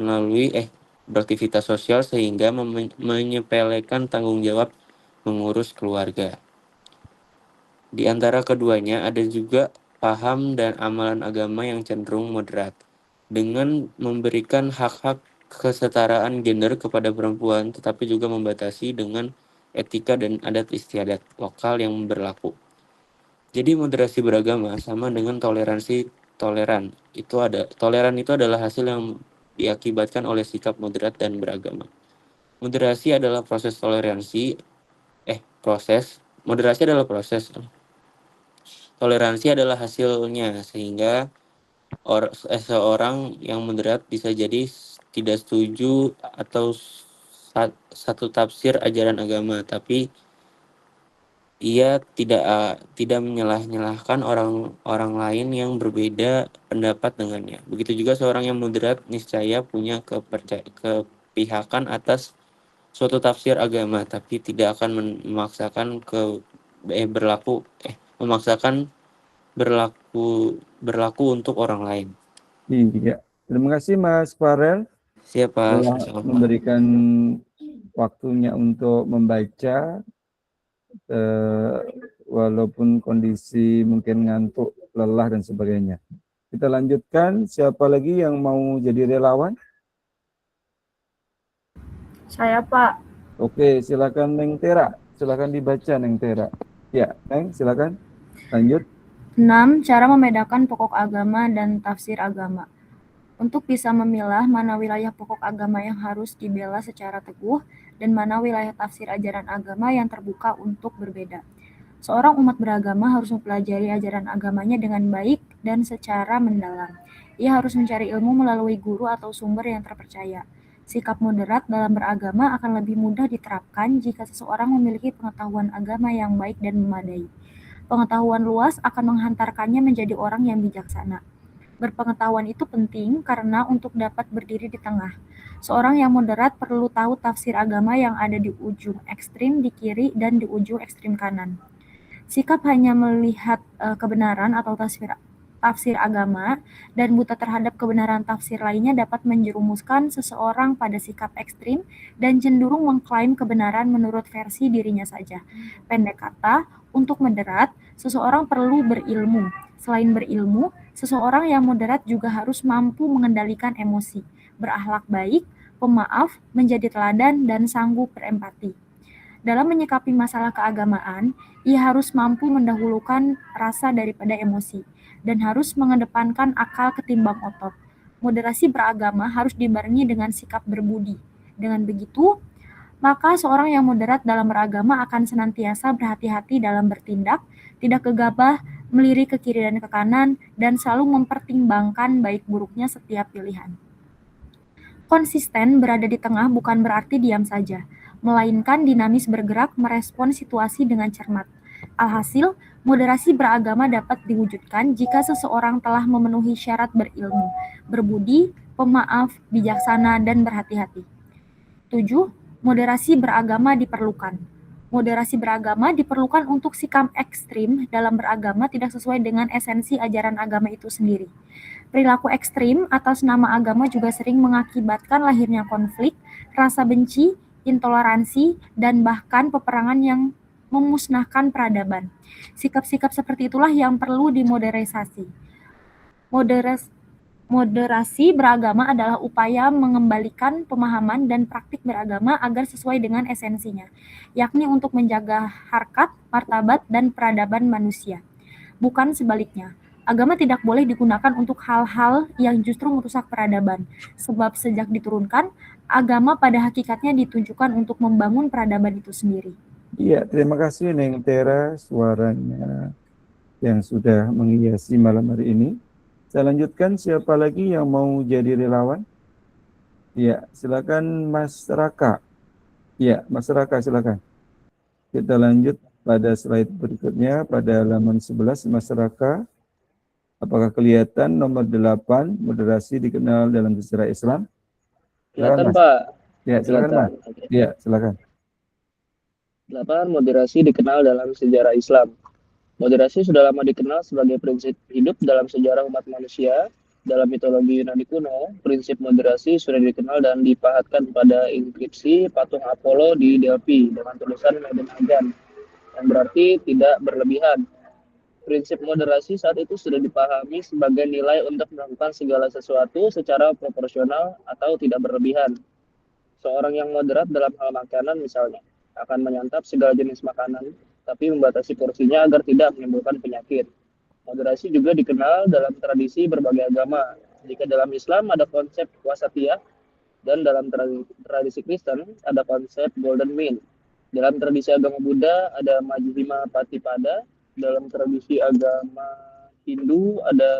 sosial sehingga menyepelekan tanggung jawab mengurus keluarga. Di antara keduanya ada juga paham dan amalan agama yang cenderung moderat, dengan memberikan hak-hak kesetaraan gender kepada perempuan, tetapi juga membatasi dengan etika dan adat istiadat lokal yang berlaku. Jadi moderasi beragama sama dengan toleran itu adalah hasil yang diakibatkan oleh sikap moderat dan beragama. Moderasi adalah moderasi adalah proses. Toleransi adalah hasilnya, sehingga seorang yang moderat bisa jadi tidak setuju atau satu tafsir ajaran agama, tapi ia tidak menyalahkan orang lain yang berbeda pendapat dengannya. Begitu juga seorang yang moderat niscaya punya kepihakan atas suatu tafsir agama, tapi tidak akan memaksakan berlaku untuk orang lain. Iya. Terima kasih Mas Farel Siapa? telah memberikan waktunya untuk membaca walaupun kondisi mungkin ngantuk, lelah dan sebagainya. Kita lanjutkan. Siapa lagi yang mau jadi relawan? Saya, Pak. Oke, silakan Neng Tera. silakan dibaca Neng Tera. Ya, Neng, silakan lanjut. 6. Cara membedakan pokok agama dan tafsir agama. Untuk bisa memilah mana wilayah pokok agama yang harus dibela secara teguh dan mana wilayah tafsir ajaran agama yang terbuka untuk berbeda. Seorang umat beragama harus mempelajari ajaran agamanya dengan baik dan secara mendalam. Ia harus mencari ilmu melalui guru atau sumber yang terpercaya. Sikap moderat dalam beragama akan lebih mudah diterapkan jika seseorang memiliki pengetahuan agama yang baik dan memadai. Pengetahuan luas akan menghantarkannya menjadi orang yang bijaksana. Berpengetahuan itu penting karena untuk dapat berdiri di tengah. Seorang yang moderat perlu tahu tafsir agama yang ada di ujung ekstrim di kiri dan di ujung ekstrim kanan. Sikap hanya melihat kebenaran atau tafsir agama dan buta terhadap kebenaran tafsir lainnya dapat menjerumuskan seseorang pada sikap ekstrim dan cenderung mengklaim kebenaran menurut versi dirinya saja. Pendek kata, untuk moderat, seseorang perlu berilmu. Selain berilmu, seseorang yang moderat juga harus mampu mengendalikan emosi, berakhlak baik, pemaaf, menjadi teladan, dan sanggup berempati. Dalam menyikapi masalah keagamaan, ia harus mampu mendahulukan rasa daripada emosi, dan harus mengedepankan akal ketimbang otot. Moderasi beragama harus dibarengi dengan sikap berbudi. Dengan begitu, maka seorang yang moderat dalam beragama akan senantiasa berhati-hati dalam bertindak, tidak gegabah, melirik ke kiri dan ke kanan, dan selalu mempertimbangkan baik buruknya setiap pilihan. Konsisten berada di tengah bukan berarti diam saja, melainkan dinamis bergerak merespon situasi dengan cermat. Alhasil, moderasi beragama dapat diwujudkan jika seseorang telah memenuhi syarat berilmu, berbudi, pemaaf, bijaksana, dan berhati-hati. 7. Moderasi beragama diperlukan. Moderasi beragama diperlukan untuk sikap ekstrim dalam beragama tidak sesuai dengan esensi ajaran agama itu sendiri. Perilaku ekstrim atas nama agama juga sering mengakibatkan lahirnya konflik, rasa benci, intoleransi, dan bahkan peperangan yang memusnahkan peradaban. Sikap-sikap seperti itulah yang perlu dimoderasi. Moderasi beragama adalah upaya mengembalikan pemahaman dan praktik beragama agar sesuai dengan esensinya, yakni untuk menjaga harkat, martabat, dan peradaban manusia. Bukan sebaliknya, agama tidak boleh digunakan untuk hal-hal yang justru merusak peradaban, sebab sejak diturunkan, agama pada hakikatnya ditujukan untuk membangun peradaban itu sendiri. Iya, terima kasih Neng Tera, suaranya yang sudah menghiasi malam hari ini. Saya lanjutkan, siapa lagi yang mau jadi relawan? Ya, silakan Mas Raka. Ya, Mas Raka silakan. Kita lanjut pada slide berikutnya, pada halaman 11, Mas Raka. Apakah kelihatan nomor 8, moderasi dikenal dalam sejarah Islam? Silakan Pak. Ya, silakan Mas. Ya, silakan. 8. Moderasi dikenal dalam sejarah Islam. Moderasi sudah lama dikenal sebagai prinsip hidup dalam sejarah umat manusia. Dalam mitologi Yunani kuno, prinsip moderasi sudah dikenal dan dipahatkan pada inskripsi patung Apollo di Delphi dengan tulisan Meden Agan, yang berarti tidak berlebihan. Prinsip moderasi saat itu sudah dipahami sebagai nilai untuk melakukan segala sesuatu secara proporsional atau tidak berlebihan. Seorang yang moderat dalam hal makanan misalnya, akan menyantap segala jenis makanan, tapi membatasi porsinya agar tidak menimbulkan penyakit. Moderasi juga dikenal dalam tradisi berbagai agama. Jika dalam Islam ada konsep wasatiyah, dan dalam tradisi Kristen ada konsep golden mean. Dalam tradisi agama Buddha ada Majjhima Patipada, dalam tradisi agama Hindu ada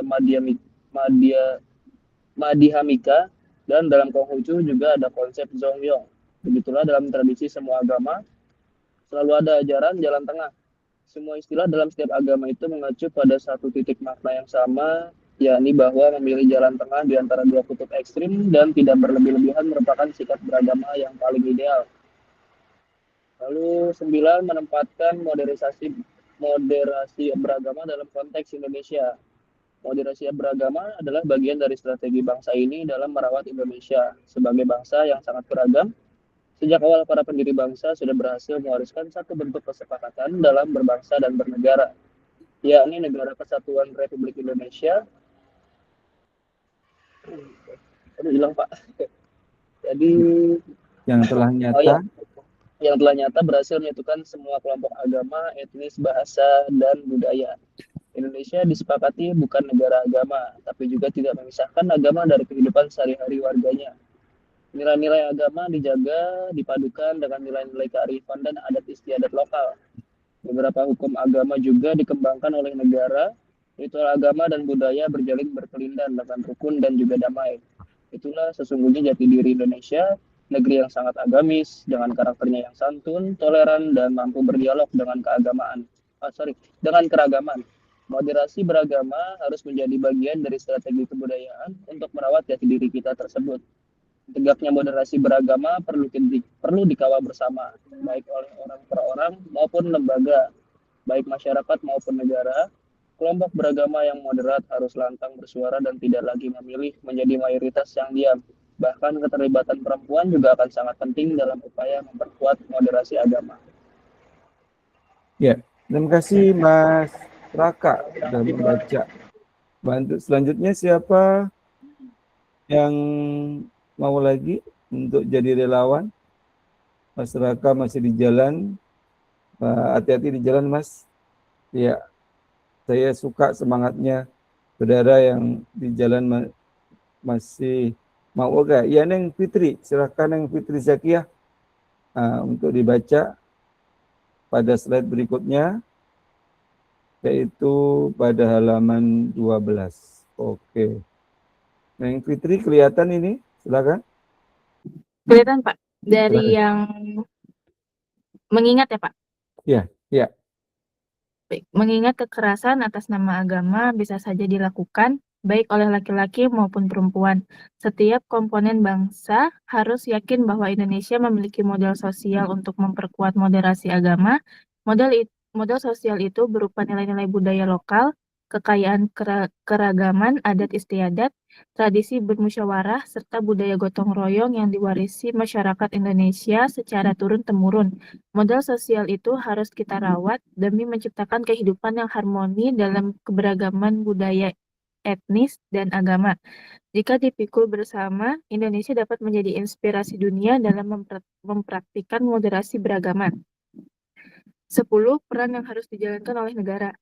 Madhyamika, dan dalam Konghucu juga ada konsep Zongyong. Begitulah dalam tradisi semua agama, selalu ada ajaran jalan tengah. Semua istilah dalam setiap agama itu mengacu pada satu titik makna yang sama, yakni bahwa memilih jalan tengah di antara dua kutub ekstrim dan tidak berlebih-lebihan merupakan sikap beragama yang paling ideal. Lalu 9, menempatkan moderasi beragama dalam konteks Indonesia. Moderasi beragama adalah bagian dari strategi bangsa ini dalam merawat Indonesia sebagai bangsa yang sangat beragam. Sejak awal para pendiri bangsa sudah berhasil mewariskan satu bentuk kesepakatan dalam berbangsa dan bernegara, yakni Negara Kesatuan Republik Indonesia. Aduh, hilang Pak. Jadi yang telah nyata. yang telah nyata berhasil menyatukan semua kelompok agama, etnis, bahasa, dan budaya. Indonesia disepakati bukan negara agama, tapi juga tidak memisahkan agama dari kehidupan sehari-hari warganya. Nilai-nilai agama dijaga, dipadukan dengan nilai-nilai kearifan dan adat istiadat lokal. Beberapa hukum agama juga dikembangkan oleh negara. Ritual agama dan budaya berjalin berkelindan dengan rukun dan juga damai. Itulah sesungguhnya jati diri Indonesia, negeri yang sangat agamis, dengan karakternya yang santun, toleran, dan mampu berdialog dengan dengan keragaman. Moderasi beragama harus menjadi bagian dari strategi kebudayaan untuk merawat jati diri kita tersebut. Tegaknya moderasi beragama perlu dikawal bersama, baik oleh orang per orang maupun lembaga, baik masyarakat maupun negara. Kelompok beragama yang moderat harus lantang bersuara dan tidak lagi memilih menjadi mayoritas yang diam. Bahkan keterlibatan perempuan juga akan sangat penting dalam upaya memperkuat moderasi agama. Ya, terima kasih Mas Raka sudah membaca. Bantu selanjutnya siapa yang mau lagi untuk jadi relawan? Mas Raka masih di jalan. Hati-hati di jalan, Mas. Ya, saya suka semangatnya saudara yang di jalan masih mau. Oke, ya Neng Fitri, silakan Neng Fitri Zakiah untuk dibaca pada slide berikutnya, yaitu pada halaman 12. Oke. Neng Fitri kelihatan ini? Silakan. Kelihatan Pak, dari Silakan. yang mengingat ya Pak. Ya. Baik, mengingat kekerasan atas nama agama bisa saja dilakukan baik oleh laki-laki maupun perempuan. Setiap komponen bangsa harus yakin bahwa Indonesia memiliki model sosial untuk memperkuat moderasi agama. Model sosial itu berupa nilai-nilai budaya lokal, kekayaan keragaman adat istiadat, tradisi bermusyawarah, serta budaya gotong royong yang diwarisi masyarakat Indonesia secara turun-temurun. Model sosial itu harus kita rawat demi menciptakan kehidupan yang harmoni dalam keberagaman budaya etnis dan agama. Jika dipikul bersama, Indonesia dapat menjadi inspirasi dunia dalam mempraktikkan moderasi beragama. 10. Peran yang harus dijalankan oleh negara.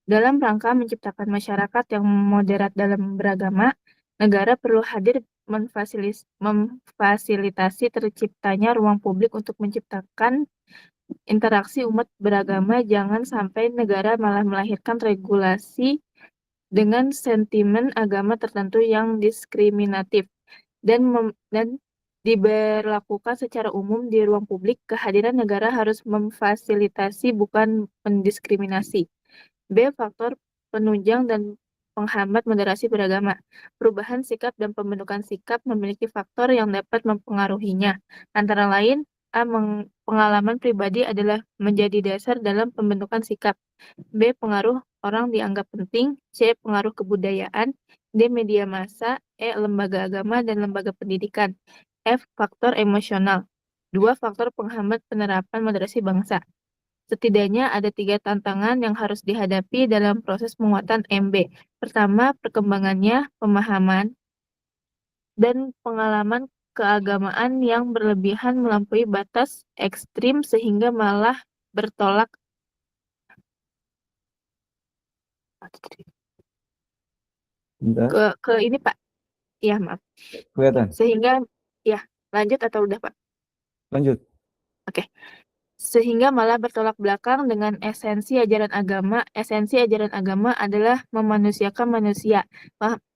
Dalam rangka menciptakan masyarakat yang moderat dalam beragama, negara perlu hadir memfasilitasi terciptanya ruang publik untuk menciptakan interaksi umat beragama. Jangan sampai negara malah melahirkan regulasi dengan sentimen agama tertentu yang diskriminatif dan diberlakukan secara umum di ruang publik. Kehadiran negara harus memfasilitasi bukan mendiskriminasi. B. Faktor penunjang dan penghambat moderasi beragama. Perubahan sikap dan pembentukan sikap memiliki faktor yang dapat mempengaruhinya. Antara lain, A. Pengalaman pribadi adalah menjadi dasar dalam pembentukan sikap. B. Pengaruh orang dianggap penting. C. Pengaruh kebudayaan. D. Media massa. E. Lembaga agama dan lembaga pendidikan. F. Faktor emosional. 2. Faktor penghambat penerapan moderasi bangsa. Setidaknya ada 3 tantangan yang harus dihadapi dalam proses penguatan MB. Pertama, perkembangannya, pemahaman, dan pengalaman keagamaan yang berlebihan melampaui batas ekstrim sehingga malah bertolak ke ini Pak. Ya, maaf. Kelihatan. Sehingga, ya, lanjut atau udah Pak? Lanjut. Oke. Sehingga malah bertolak belakang dengan esensi ajaran agama. Esensi ajaran agama adalah memanusiakan manusia.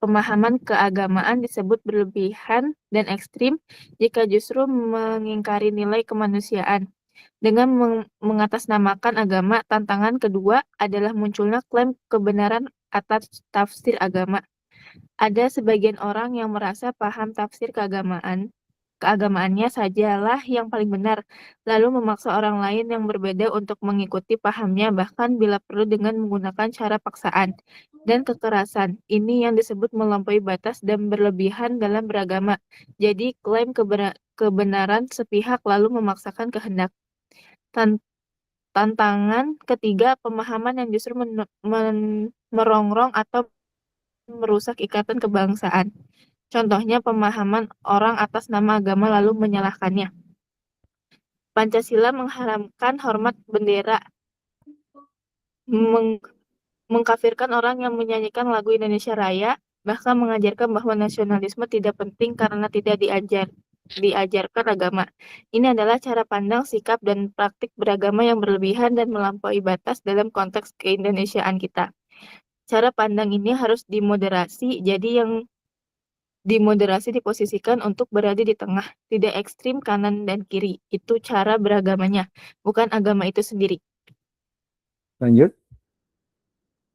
Pemahaman keagamaan disebut berlebihan dan ekstrim jika justru mengingkari nilai kemanusiaan. Dengan mengatasnamakan agama, tantangan kedua adalah munculnya klaim kebenaran atas tafsir agama. Ada sebagian orang yang merasa paham tafsir keagamaannya sajalah yang paling benar, lalu memaksa orang lain yang berbeda untuk mengikuti pahamnya, bahkan bila perlu dengan menggunakan cara paksaan dan kekerasan. Ini yang disebut melampaui batas dan berlebihan dalam beragama. Jadi, klaim kebenaran sepihak lalu memaksakan kehendak. Tantangan ketiga, pemahaman yang justru merongrong atau merusak ikatan kebangsaan. Contohnya pemahaman orang atas nama agama lalu menyalahkannya. Pancasila mengharamkan hormat bendera, mengkafirkan orang yang menyanyikan lagu Indonesia Raya, bahkan mengajarkan bahwa nasionalisme tidak penting karena tidak diajarkan agama. Ini adalah cara pandang, sikap, dan praktik beragama yang berlebihan dan melampaui batas dalam konteks keindonesiaan kita. Cara pandang ini harus dimoderasi, jadi yang dimoderasi diposisikan untuk berada di tengah, tidak ekstrim kanan dan kiri. Itu cara beragamanya, bukan agama itu sendiri. Lanjut.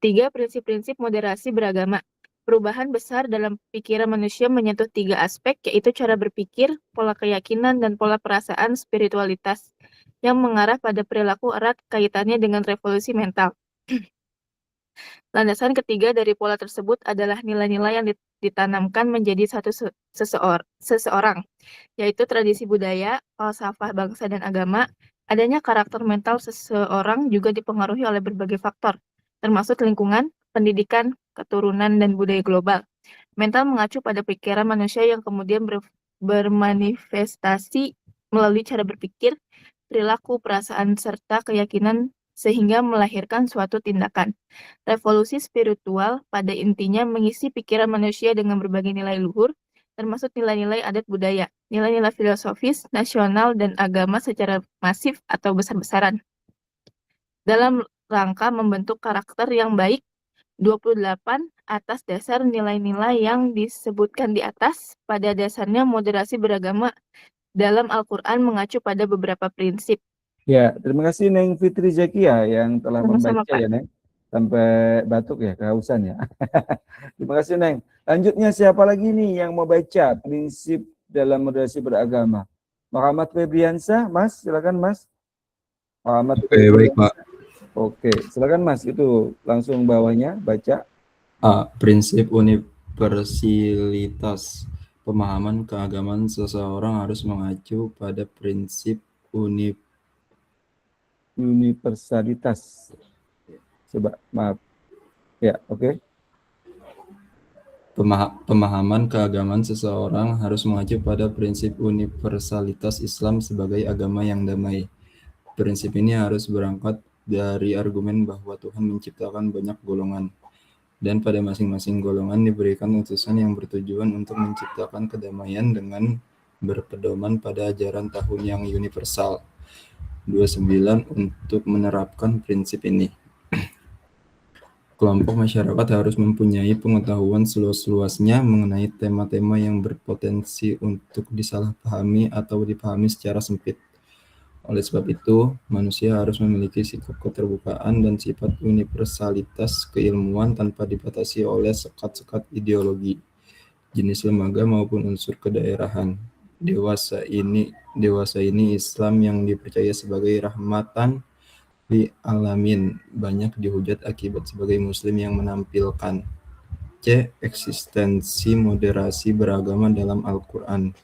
3. Prinsip-prinsip moderasi beragama. Perubahan besar dalam pikiran manusia menyentuh 3 aspek, yaitu cara berpikir, pola keyakinan, dan pola perasaan spiritualitas, yang mengarah pada perilaku erat kaitannya dengan revolusi mental. Landasan ketiga dari pola tersebut adalah nilai-nilai yang ditanamkan menjadi seseorang, yaitu tradisi budaya, falsafah bangsa dan agama. Adanya karakter mental seseorang juga dipengaruhi oleh berbagai faktor, termasuk lingkungan, pendidikan, keturunan, dan budaya global. Mental mengacu pada pikiran manusia yang kemudian bermanifestasi melalui cara berpikir, perilaku, perasaan, serta keyakinan sehingga melahirkan suatu tindakan. Revolusi spiritual pada intinya mengisi pikiran manusia dengan berbagai nilai luhur, termasuk nilai-nilai adat budaya, nilai-nilai filosofis, nasional, dan agama secara masif atau besar-besaran. Dalam rangka membentuk karakter yang baik, 28 atas dasar nilai-nilai yang disebutkan di atas, pada dasarnya moderasi beragama dalam Al-Quran mengacu pada beberapa prinsip. Ya, terima kasih Neng Fitri Zakia yang telah Sama-sama, membaca Pak. ya Neng. Sampai batuk ya, kehausan ya. Terima kasih Neng. Lanjutnya siapa lagi nih yang mau baca prinsip dalam moderasi beragama? Muhammad Febriansyah, Mas, silakan Mas. Muhammad Oke, baik Pak. Oke, silakan Mas, itu langsung bawahnya baca. Prinsip universalitas. Pemahaman keagamaan seseorang harus mengacu pada prinsip universalitas. Coba, maaf. Ya, oke. Pemahaman keagamaan seseorang harus mengacu pada prinsip universalitas Islam sebagai agama yang damai. Prinsip ini harus berangkat dari argumen bahwa Tuhan menciptakan banyak golongan, dan pada masing-masing golongan diberikan utusan yang bertujuan untuk menciptakan kedamaian dengan berpedoman pada ajaran tahun yang universal. 29 untuk menerapkan prinsip ini. Kelompok masyarakat harus mempunyai pengetahuan seluas-luasnya mengenai tema-tema yang berpotensi untuk disalahpahami atau dipahami secara sempit. Oleh sebab itu, manusia harus memiliki sikap keterbukaan dan sifat universalitas keilmuan tanpa dibatasi oleh sekat-sekat ideologi, jenis lembaga maupun unsur kedaerahan. Dewasa ini Islam yang dipercaya sebagai rahmatan lil alamin banyak dihujat akibat sebagai muslim yang menampilkan eksistensi moderasi beragama dalam Al-Quran.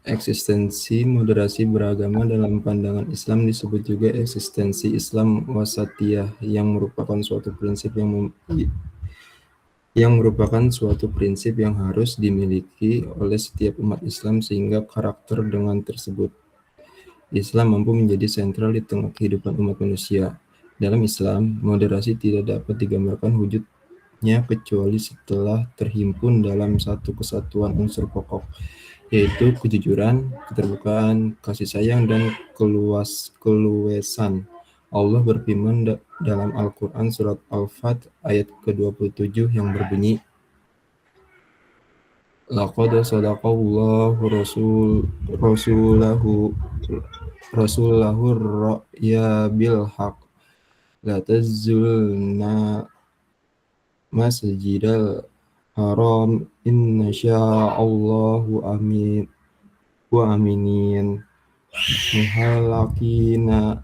Eksistensi moderasi beragama dalam pandangan Islam disebut juga eksistensi Islam wasatiyah yang merupakan suatu prinsip yang harus dimiliki oleh setiap umat Islam sehingga karakter dengan tersebut Islam mampu menjadi sentral di tengah kehidupan umat manusia. Dalam Islam, moderasi tidak dapat digambarkan wujudnya kecuali setelah terhimpun dalam satu kesatuan unsur pokok, yaitu kejujuran, keterbukaan, kasih sayang, dan keluasan. Allah berfirman dalam Al-Quran surat Al-Fat ayat ke-27 yang berbunyi, Laqad sadaqallahu rasulahu ra'ya bil haq la tazulna masjidal haram inna sya'allahu amin wa aminin muhalakina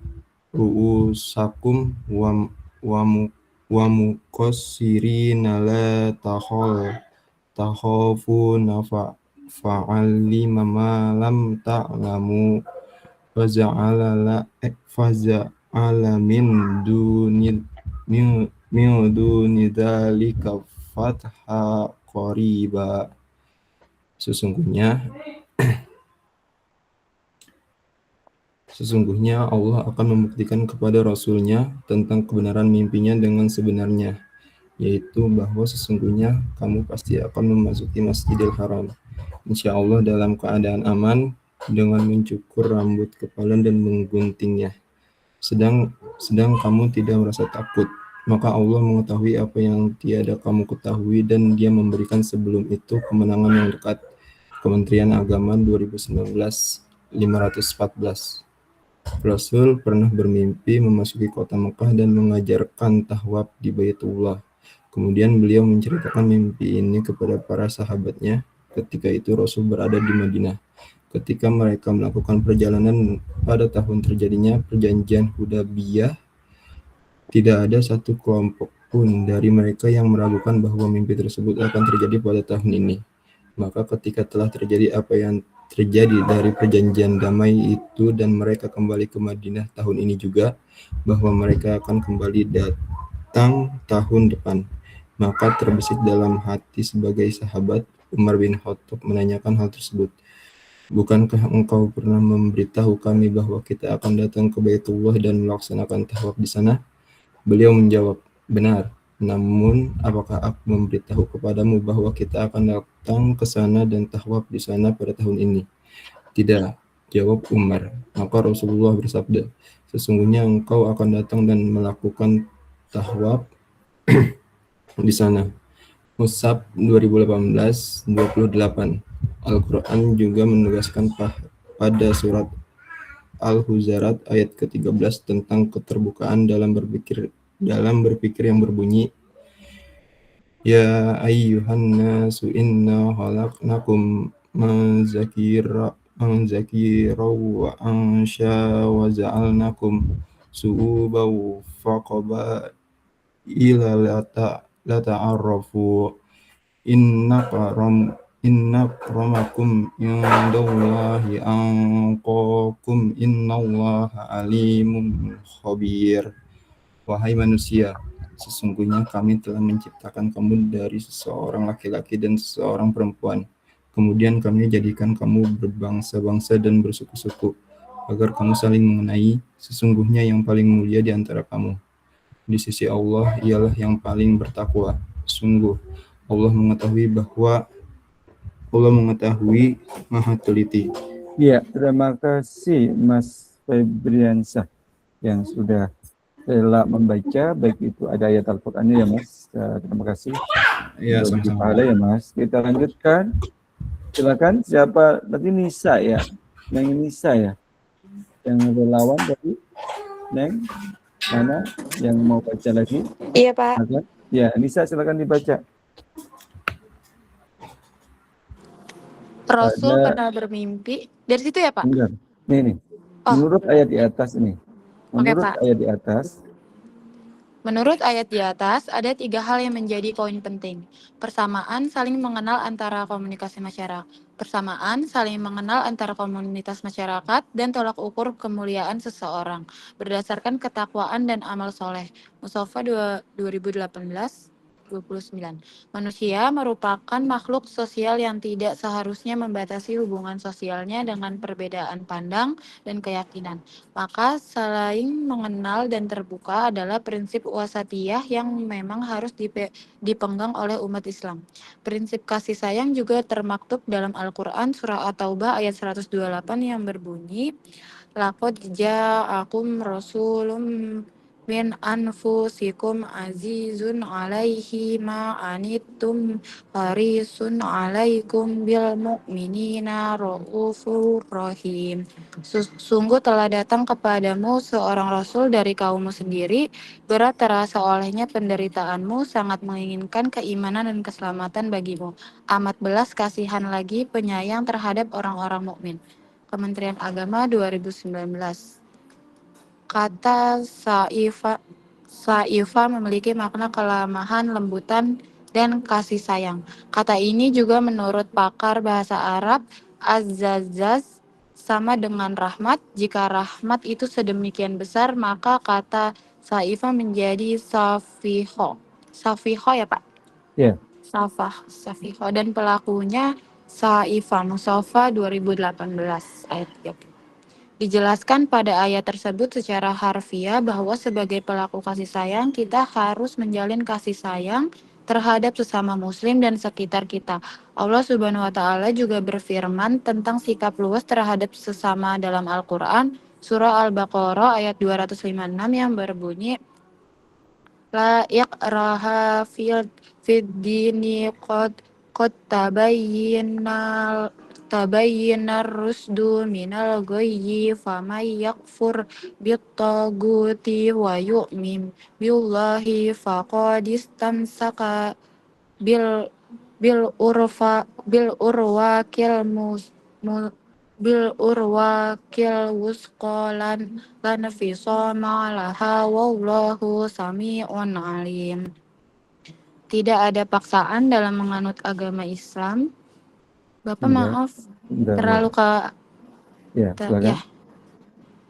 ru'usakum wa muqassirina la takhafuna fa'alima ma lam ta'lamu faza'ala min duni dzalika fatha qariba. Sesungguhnya Sesungguhnya Allah akan membuktikan kepada Rasul-Nya tentang kebenaran mimpinya dengan sebenarnya, yaitu bahwa sesungguhnya kamu pasti akan memasuki Masjidil Haram, insya Allah dalam keadaan aman, dengan mencukur rambut kepala dan mengguntingnya. Sedang kamu tidak merasa takut, maka Allah mengetahui apa yang tiada kamu ketahui dan Dia memberikan sebelum itu kemenangan yang dekat. Kementerian Agama 2019 514. Rasul pernah bermimpi memasuki kota Mekah dan mengajarkan tahwaf di Baitullah. Kemudian beliau menceritakan mimpi ini kepada para sahabatnya. Ketika itu Rasul berada di Madinah. Ketika mereka melakukan perjalanan pada tahun terjadinya perjanjian Hudaybiyah, tidak ada satu kelompok pun dari mereka yang meragukan bahwa mimpi tersebut akan terjadi pada tahun ini. Maka ketika telah terjadi apa yang terjadi dari perjanjian damai itu dan mereka kembali ke Madinah tahun ini juga, bahwa mereka akan kembali datang tahun depan, maka terbesit dalam hati sebagai sahabat Umar bin Khattab menanyakan hal tersebut. Bukankah engkau pernah memberitahu kami bahwa kita akan datang ke Baitullah dan melaksanakan tahwaf di sana? Beliau menjawab, benar. Namun, apakah aku memberitahu kepadamu bahwa kita akan datang ke sana dan tahwaf di sana pada tahun ini? Tidak, jawab Umar. Maka Rasulullah bersabda, sesungguhnya engkau akan datang dan melakukan tahwaf di sana. Mus'ab 2018-28. Al-Quran juga menegaskan pada surat Al-Huzarat ayat ke-13 tentang keterbukaan dalam berpikir yang berbunyi, Ya ayyuhan nasu inna khalaqnakum min zakira wa ansha wa ja'alnakum su'uban wa qabaila la ta'arafu Inna akramakum indallahi anqakum innallaha alimun khabir. Wahai manusia, sesungguhnya kami telah menciptakan kamu dari seseorang laki-laki dan seseorang perempuan. Kemudian kami jadikan kamu berbangsa-bangsa dan bersuku-suku, agar kamu saling mengenai. Sesungguhnya yang paling mulia di antara kamu di sisi Allah ialah yang paling bertakwa. Sungguh, Allah mengetahui maha teliti. Ya, terima kasih Mas Febriansyah yang sudah rela membaca, baik itu ada ayat Al-Qurannya ya Mas. Terima kasih. Ya, sama-sama. Ya Mas. Kita lanjutkan. Silakan siapa tadi Nisa ya? Neng Nisa ya? Yang relawan tadi? Neng? Mana yang mau baca lagi? Iya Pak. Ya, Nisa silakan dibaca. Rasul pernah bermimpi. Dari situ ya Pak? Enggak. Nih. Menurut ayat di atas ini. Menurut ayat di atas, ada 3 hal yang menjadi poin penting. Persamaan saling mengenal antara komunikasi masyarakat. Persamaan saling mengenal antara komunitas masyarakat dan tolak ukur kemuliaan seseorang berdasarkan ketakwaan dan amal soleh. Musafa 2018. 29. Manusia merupakan makhluk sosial yang tidak seharusnya membatasi hubungan sosialnya dengan perbedaan pandang dan keyakinan. Maka saling mengenal dan terbuka adalah prinsip wasatiyah yang memang harus dipenggang oleh umat Islam. Prinsip kasih sayang juga termaktub dalam Al-Quran surah At-Taubah ayat 128 yang berbunyi, Laqad ja'akum rasulun min anfusikum azizun alaihi ma anittum harisun alaikum bil mu'minina raufur rahim. Sungguh telah datang kepadamu seorang rasul dari kaummu sendiri, berat terasa olehnya penderitaanmu, sangat menginginkan keimanan dan keselamatan bagimu. Amat belas kasihan lagi penyayang terhadap orang-orang mukmin. Kementerian Agama 2019. Kata Sa'ifa memiliki makna kelemahan, lembutan, dan kasih sayang. Kata ini juga menurut pakar bahasa Arab, Az-Zazzaz, sama dengan rahmat. Jika rahmat itu sedemikian besar, maka kata Sa'ifa menjadi Safiho. Safiho ya Pak? Iya. Safiho. Dan pelakunya Sa'ifa. Musafa 2018 ayat 30. Dijelaskan pada ayat tersebut secara harfiah bahwa sebagai pelaku kasih sayang, kita harus menjalin kasih sayang terhadap sesama muslim dan sekitar kita. Allah Subhanahu wa taala juga berfirman tentang sikap luas terhadap sesama dalam Al-Qur'an, surah Al-Baqarah ayat 256 yang berbunyi la ikraha fid dini qad tabayyinar rusdu minal ghayyi faman yakfur bittaguti wa yu'min billahi faqad istamsaka bil bil urwakil wusqa lan fisama laha wallahu sami'un alim. Tidak ada paksaan dalam menganut agama Islam. Bapak maaf, terlalu Ya, silakan. ya.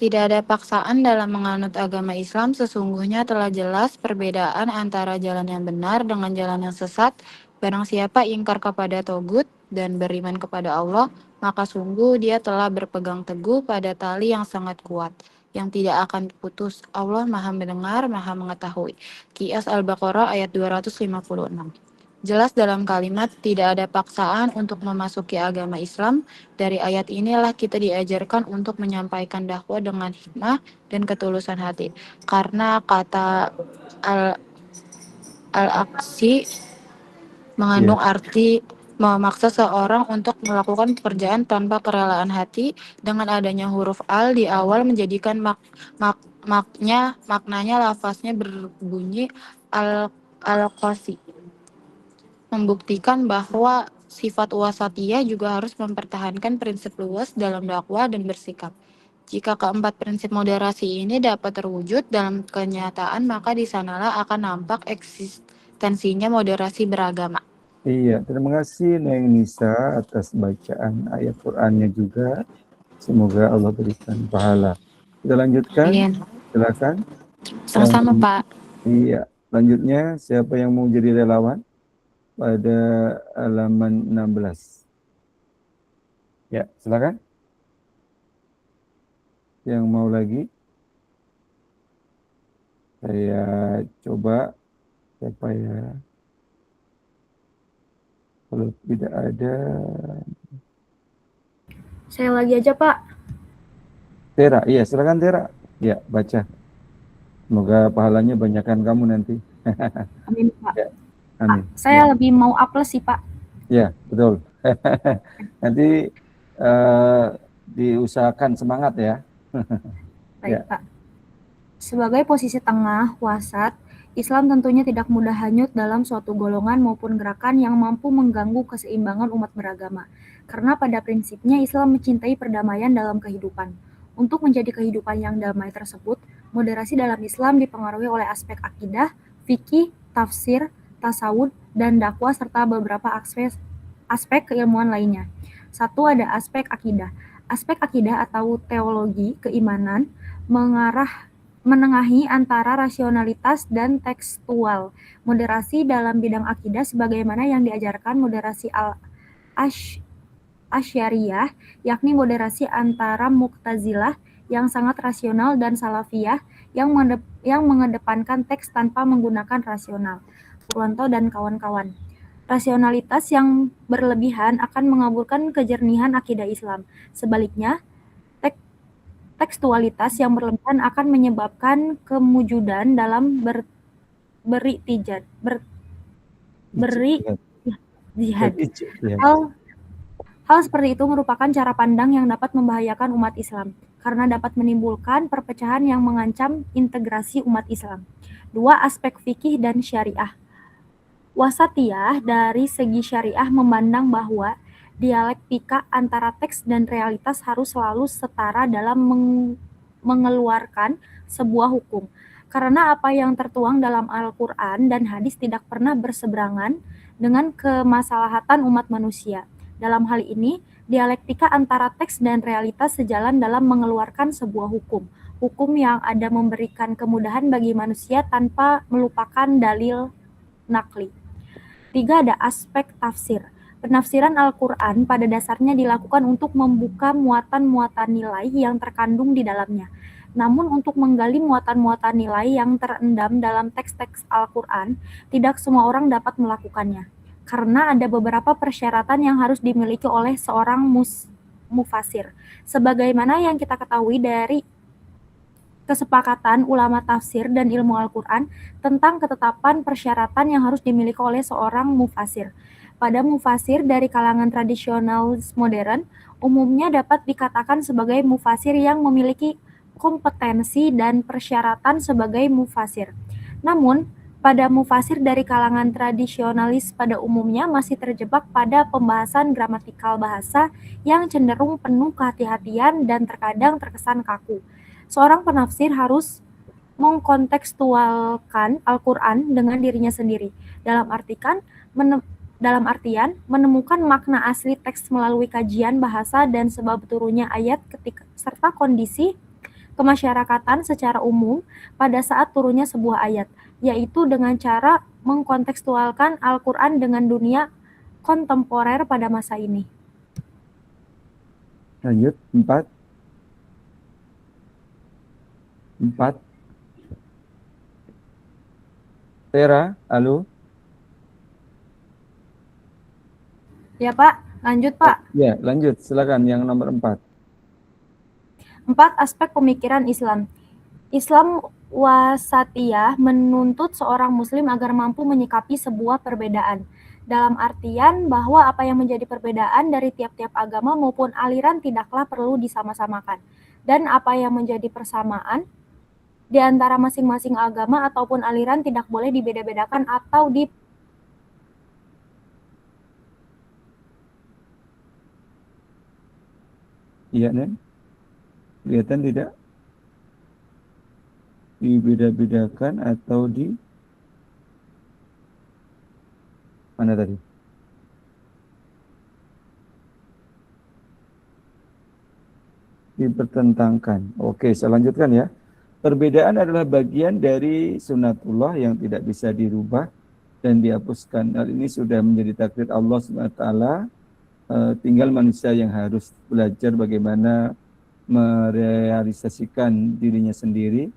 Tidak ada paksaan dalam menganut agama Islam. Sesungguhnya telah jelas perbedaan antara jalan yang benar dengan jalan yang sesat. Barang siapa ingkar kepada togut dan beriman kepada Allah, maka sungguh dia telah berpegang teguh pada tali yang sangat kuat, yang tidak akan putus. Allah Maha Mendengar, Maha Mengetahui. Qiyas Al-Baqarah ayat 256. Jelas dalam kalimat tidak ada paksaan untuk memasuki agama Islam. Dari ayat inilah kita diajarkan untuk menyampaikan dakwah dengan hikmah dan ketulusan hati. Karena kata al-aksi mengandung arti memaksa seorang untuk melakukan pekerjaan tanpa kerelaan hati. Dengan adanya huruf al di awal menjadikan maknanya lafaznya berbunyi al-qasi, membuktikan bahwa sifat wasatiyah juga harus mempertahankan prinsip luas dalam dakwah dan bersikap. Jika keempat prinsip moderasi ini dapat terwujud dalam kenyataan, maka di sanalah akan nampak eksistensinya moderasi beragama. Iya, terima kasih Neng Nisa atas bacaan ayat Qur'annya juga. Semoga Allah berikan pahala. Kita lanjutkan. Iya. Silakan. Sama-sama, Pak. Iya, lanjutnya siapa yang mau jadi relawan pada halaman 16? Ya, silakan. Yang mau lagi? Saya coba siapa ya? Kalau tidak ada, Saya lagi aja, Pak. Tera, iya silakan Tera. Ya, baca. Semoga pahalanya banyakkan kamu nanti. Amin, Pak. Ya, amin. Saya lebih mau aples sih, Pak. Ya, betul. Nanti diusahakan semangat ya. Baik, Pak. Sebagai posisi tengah, wasat, Islam tentunya tidak mudah hanyut dalam suatu golongan maupun gerakan yang mampu mengganggu keseimbangan umat beragama. Karena pada prinsipnya Islam mencintai perdamaian dalam kehidupan. Untuk menjadi kehidupan yang damai tersebut, moderasi dalam Islam dipengaruhi oleh aspek akidah, fikih, tafsir, tasawuf, dan dakwah serta beberapa aspek keilmuan lainnya. Satu, ada aspek akidah. Aspek akidah atau teologi keimanan menengahi antara rasionalitas dan tekstual. Moderasi dalam bidang akidah sebagaimana yang diajarkan moderasi Asy'ariyah, yakni moderasi antara Mu'tazilah yang sangat rasional dan Salafiyah yang mengedepankan teks tanpa menggunakan rasional. Purwanto dan kawan-kawan. Rasionalitas yang berlebihan akan mengaburkan kejernihan akidah Islam. Sebaliknya, tekstualitas yang berlebihan akan menyebabkan kemujudan dalam berjihad. Hal seperti itu merupakan cara pandang yang dapat membahayakan umat Islam, karena dapat menimbulkan perpecahan yang mengancam integrasi umat Islam. 2. Aspek fikih dan syariah. Wasatiyah dari segi syariah memandang bahwa dialektika antara teks dan realitas harus selalu setara dalam mengeluarkan sebuah hukum. Karena apa yang tertuang dalam Al-Quran dan hadis tidak pernah berseberangan dengan kemaslahatan umat manusia. Dalam hal ini, dialektika antara teks dan realitas sejalan dalam mengeluarkan sebuah hukum. Hukum yang ada memberikan kemudahan bagi manusia tanpa melupakan dalil nakli. 3. Ada aspek tafsir. Penafsiran Al-Quran pada dasarnya dilakukan untuk membuka muatan-muatan nilai yang terkandung di dalamnya. Namun untuk menggali muatan-muatan nilai yang terendam dalam teks-teks Al-Quran, tidak semua orang dapat melakukannya. Karena ada beberapa persyaratan yang harus dimiliki oleh seorang mufasir. Sebagaimana yang kita ketahui dari kesepakatan ulama tafsir dan ilmu Al-Quran tentang ketetapan persyaratan yang harus dimiliki oleh seorang mufasir. Pada mufasir dari kalangan tradisionalis modern, umumnya dapat dikatakan sebagai mufasir yang memiliki kompetensi dan persyaratan sebagai mufasir. Namun, pada mufasir dari kalangan tradisionalis pada umumnya masih terjebak pada pembahasan gramatikal bahasa yang cenderung penuh kehati-hatian dan terkadang terkesan kaku. Seorang penafsir harus mengkontekstualkan Al-Quran dengan dirinya sendiri, dalam artian menemukan makna asli teks melalui kajian bahasa dan sebab turunnya ayat serta kondisi kemasyarakatan secara umum pada saat turunnya sebuah ayat, yaitu dengan cara mengkontekstualkan Al-Quran dengan dunia kontemporer pada masa ini. Lanjut, 4. Tera, halo? Ya Pak, lanjut Pak. Ya, lanjut. Silakan yang nomor 4. 4. Aspek pemikiran Islam. Islam wasatiyah menuntut seorang muslim agar mampu menyikapi sebuah perbedaan. Dalam artian bahwa apa yang menjadi perbedaan dari tiap-tiap agama maupun aliran tidaklah perlu disama-samakan. Dan apa yang menjadi persamaan di antara masing-masing agama ataupun aliran tidak boleh dibeda-bedakan atau Iya, Nen? Kelihatan tidak? Dibeda-bedakan atau di mana tadi? Dipertentangkan. Oke, saya lanjutkan ya. Perbedaan adalah bagian dari sunatullah yang tidak bisa dirubah dan dihapuskan. Hal ini sudah menjadi takdir Allah SWT. Tinggal manusia yang harus belajar bagaimana merealisasikan dirinya sendiri.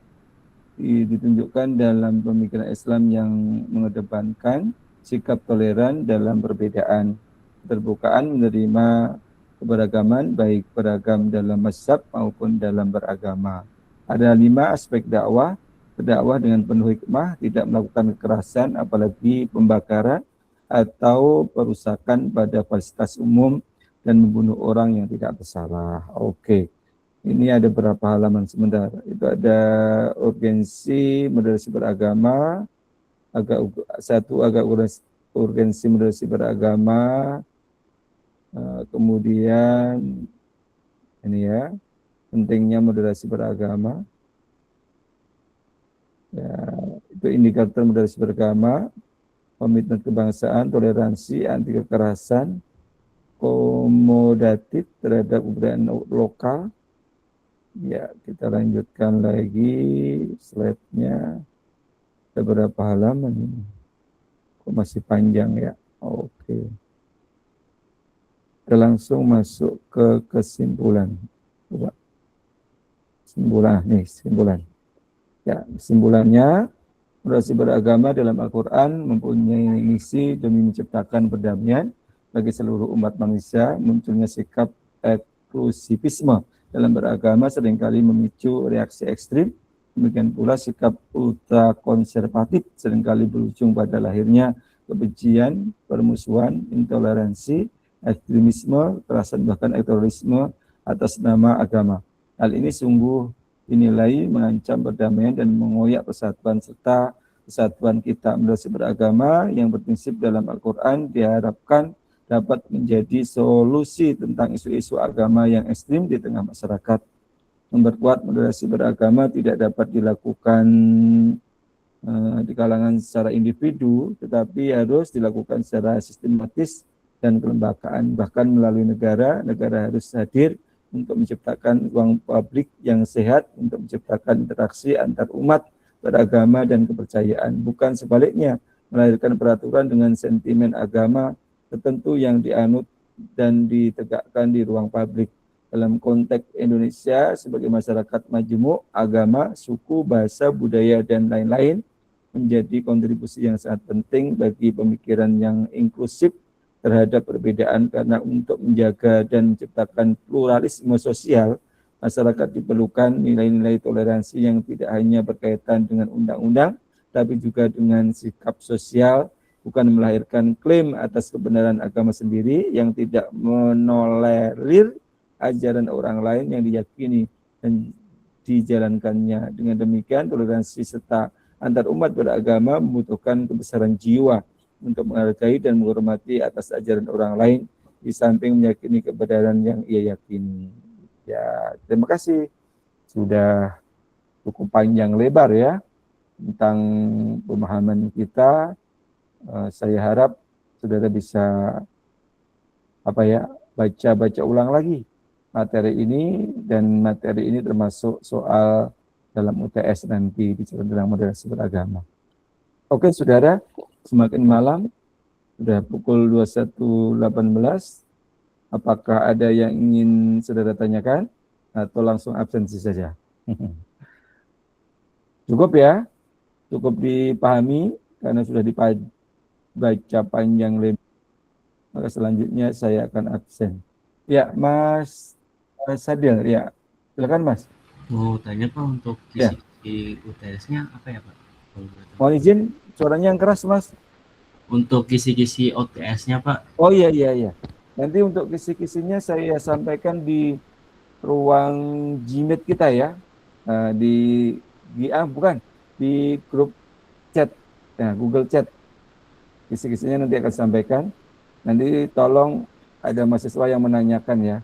Ditunjukkan dalam pemikiran Islam yang mengedepankan sikap toleran dalam perbedaan, keterbukaan menerima keberagaman, baik beragam dalam mazhab maupun dalam beragama. Ada 5 aspek dakwah. Berdakwah dengan penuh hikmah, tidak melakukan kekerasan, apalagi pembakaran atau perusakan pada fasilitas umum dan membunuh orang yang tidak bersalah. Oke. Ini ada berapa halaman sebentar. Itu ada urgensi moderasi beragama, urgensi moderasi beragama, kemudian ini ya, pentingnya moderasi beragama. Ya, itu indikator moderasi beragama, komitmen kebangsaan, toleransi, anti kekerasan, komodatif terhadap kebudayaan lokal. Ya, kita lanjutkan lagi slide-nya. Ada berapa halaman ini? Kok masih panjang ya? Oke. Kita langsung masuk ke kesimpulan. Coba. Kesimpulan. Ya, kesimpulannya, moderasi beragama dalam Al-Quran mempunyai misi demi menciptakan perdamaian bagi seluruh umat manusia. Munculnya sikap eksklusivisme dalam beragama seringkali memicu reaksi ekstrim. Demikian pula sikap ultra konservatif seringkali berujung pada lahirnya kebencian, permusuhan, intoleransi, ekstremisme, kekerasan bahkan terorisme atas nama agama. Hal ini sungguh dinilai mengancam perdamaian dan mengoyak persatuan serta kesatuan kita. Moderasi beragama yang berprinsip dalam Al-Quran diharapkan dapat menjadi solusi tentang isu-isu agama yang ekstrim di tengah masyarakat. Memperkuat moderasi beragama tidak dapat dilakukan di kalangan secara individu, tetapi harus dilakukan secara sistematis dan kelembagaan. Bahkan melalui negara harus hadir untuk menciptakan ruang publik yang sehat, untuk menciptakan interaksi antar umat beragama dan kepercayaan. Bukan sebaliknya, melahirkan peraturan dengan sentimen agama tertentu yang dianut dan ditegakkan di ruang publik. Dalam konteks Indonesia sebagai masyarakat majemuk, agama, suku, bahasa, budaya, dan lain-lain menjadi kontribusi yang sangat penting bagi pemikiran yang inklusif terhadap perbedaan, karena untuk menjaga dan menciptakan pluralisme sosial, masyarakat diperlukan nilai-nilai toleransi yang tidak hanya berkaitan dengan undang-undang, tapi juga dengan sikap sosial, bukan melahirkan klaim atas kebenaran agama sendiri yang tidak menolerir ajaran orang lain yang diyakini dan dijalankannya. Dengan demikian, toleransi serta antar umat beragama membutuhkan kebesaran jiwa untuk menghargai dan menghormati atas ajaran orang lain, di samping meyakini kebenaran yang ia yakini. Ya, terima kasih. Sudah cukup panjang lebar ya tentang pemahaman kita. Saya harap saudara bisa baca ulang lagi materi ini, dan materi ini termasuk soal dalam UTS nanti bicara tentang moderasi beragama. Oke saudara, semakin malam, sudah pukul 21.18. Apakah ada yang ingin saudara tanyakan atau langsung absensi saja? Cukup ya, cukup dipahami karena sudah dibaca panjang lebar. Maka selanjutnya saya akan absen. Ya, Mas Sadil, ya, silakan Mas. Mau tanya Pak, untuk kisi-kisi UTS-nya apa ya Pak? Mohon izin, suaranya yang keras Mas. Untuk kisi-kisi UTS-nya Pak. Oh iya. Nanti untuk kisi-kisinya saya sampaikan di ruang Gmeet kita ya. Di grup chat, Google Chat. Kisi-kisinya nanti akan sampaikan. Nanti tolong ada mahasiswa yang menanyakan ya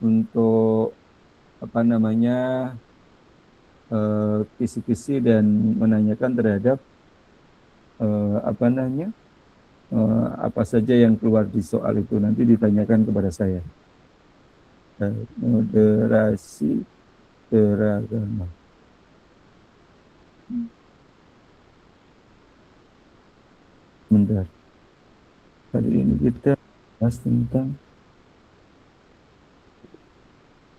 untuk kisi-kisi dan menanyakan terhadap apa saja yang keluar di soal itu, nanti ditanyakan kepada saya. Moderasi beragama. Bentar. Hari ini kita bahas tentang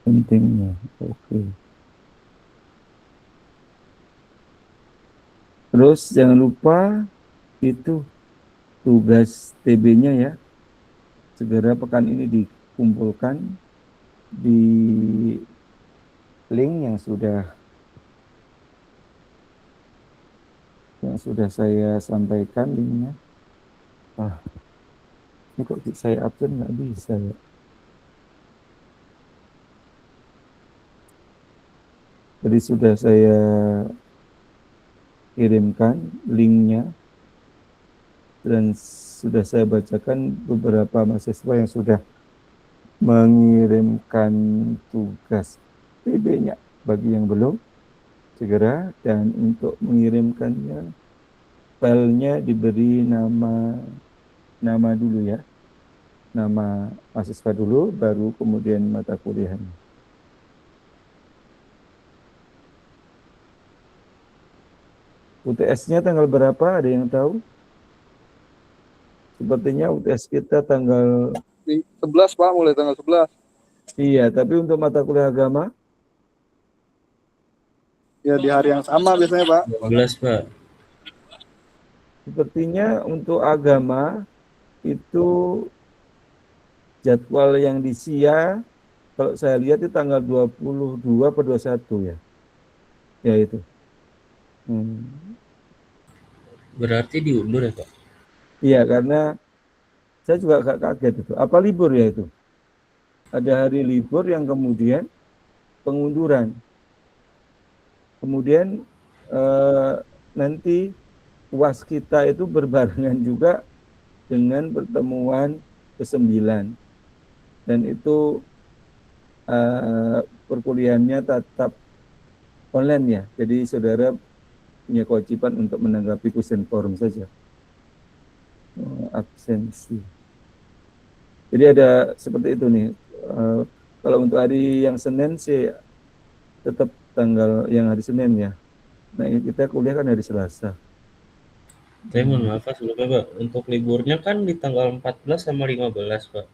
pentingnya. Oke. Terus jangan lupa itu tugas TB-nya ya. Segera pekan ini dikumpulkan di link yang sudah saya sampaikan linknya. Ini kok saya absen nggak bisa ya. Jadi sudah saya kirimkan linknya dan sudah saya bacakan beberapa mahasiswa yang sudah mengirimkan tugas TB-nya. Bagi yang belum, segera, dan untuk mengirimkannya filenya diberi nama dulu ya, nama mahasiswa dulu, baru kemudian mata kuliahnya. UTS-nya tanggal berapa? Ada yang tahu? Sepertinya UTS kita tanggal 11 Pak, mulai tanggal 11. Iya, tapi untuk mata kuliah agama? Ya di hari yang sama biasanya Pak. 12 Pak. Sepertinya untuk agama itu jadwal yang di SIA, kalau saya lihat itu tanggal 22 atau 21 ya. Ya itu. Berarti diundur ya Pak? Iya, karena saya juga agak kaget itu. Apa libur ya itu? Ada hari libur yang kemudian pengunduran. Kemudian nanti UAS kita itu berbarengan juga dengan pertemuan ke-9. Dan itu perkuliahannya tetap online ya. Jadi saudara punya kewajiban untuk menanggapi kuesioner forum saja. Absensi. Jadi ada seperti itu nih. Kalau untuk hari yang Senin sih tetap tanggal yang hari Senin ya. Nah kita kuliah kan hari Selasa. Saya mohon maaf Pak sebelumnya Pak, untuk liburnya kan di tanggal 14 sama 15 Pak.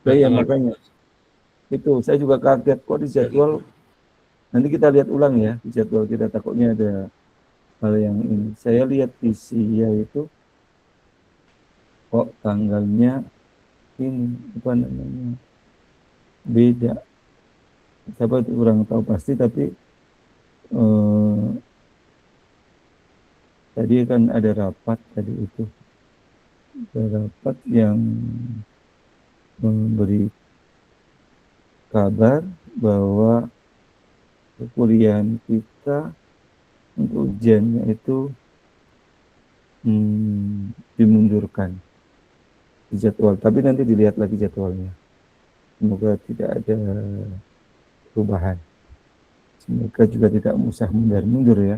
Ya, ya Tanggal makanya itu saya juga kaget kok di jadwal. Nanti kita lihat ulang ya di jadwal kita, takutnya ada hal yang ini. Saya lihat di SIA itu kok tanggalnya ini apa namanya beda. Saya kurang tahu pasti, tapi tadi kan ada rapat tadi itu, ada rapat yang memberi kabar bahwa perkuliahan kita untuk ujiannya itu dimundurkan di jadwal, tapi nanti dilihat lagi jadwalnya. Semoga tidak ada perubahan. Semoga juga tidak usah mundur ya.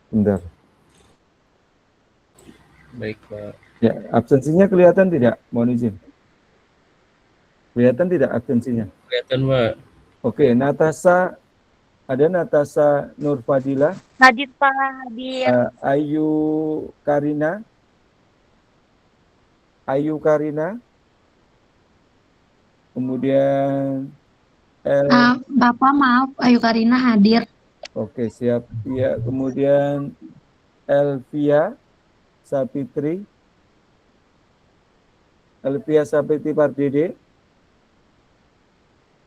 Bentar. Baik Pak. Ya, absensinya kelihatan tidak? Mohon izin. Kelihatan tidak absensinya? Kelihatan Pak. Oke, Natasha, ada Natasha Nurfadila. Hadir Pak, hadir. Ayu Karina. Kemudian Bapak maaf, Ayu Karina hadir. oke, siap. Ya, kemudian Elvia Sapitri Pardede.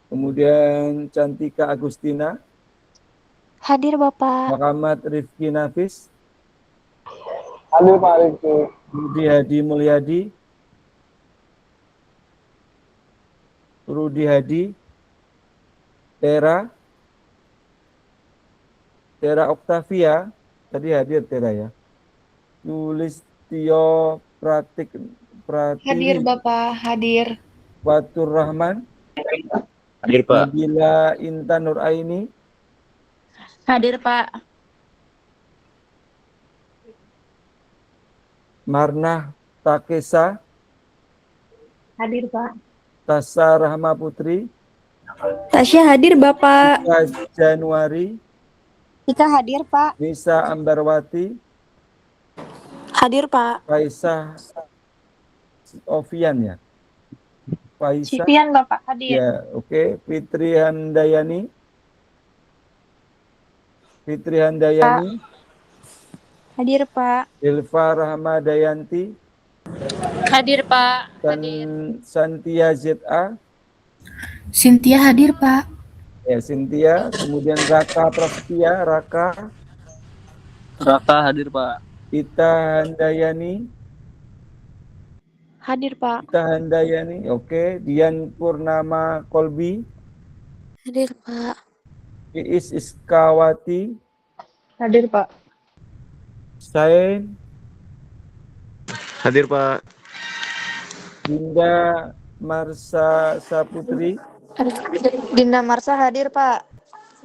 Kemudian Cantika Agustina. Hadir Bapak. Muhammad Rifki Nafis. Hadir Pak Rifki. Rudi Hadi Mulyadi. Rudi Hadi. Tera Octavia. Tadi hadir Tera ya. Yulistio Hadir Bapak, hadir. Fatur Rahman. Hadir Pak. Nabila Intan Nuraini. Hadir Pak. Marnah Takesa. Hadir Pak. Tasa Rahma Putri. Tasya hadir Bapak. Ika Januari. Ika hadir Pak. Nisa Ambarwati. Hadir Pak. Faisah Ovian ya. Faisah. Sipian Bapak, hadir. Ya, oke. Fitri Handayani. Hadir Pak. Ilva Rahmadayanti. Hadir Pak. Santia ZA. Cynthia hadir Pak. Ya, Cynthia. Kemudian Raka Prasetya. Raka hadir Pak. Ita Handayani. Hadir Pak. Oke. Dian Purnama Kolbi. Hadir Pak. Iis Iskawati. Hadir Pak. Sain. Hadir Pak. Dinda Marsa Saputri. Dinda Marsa hadir Pak.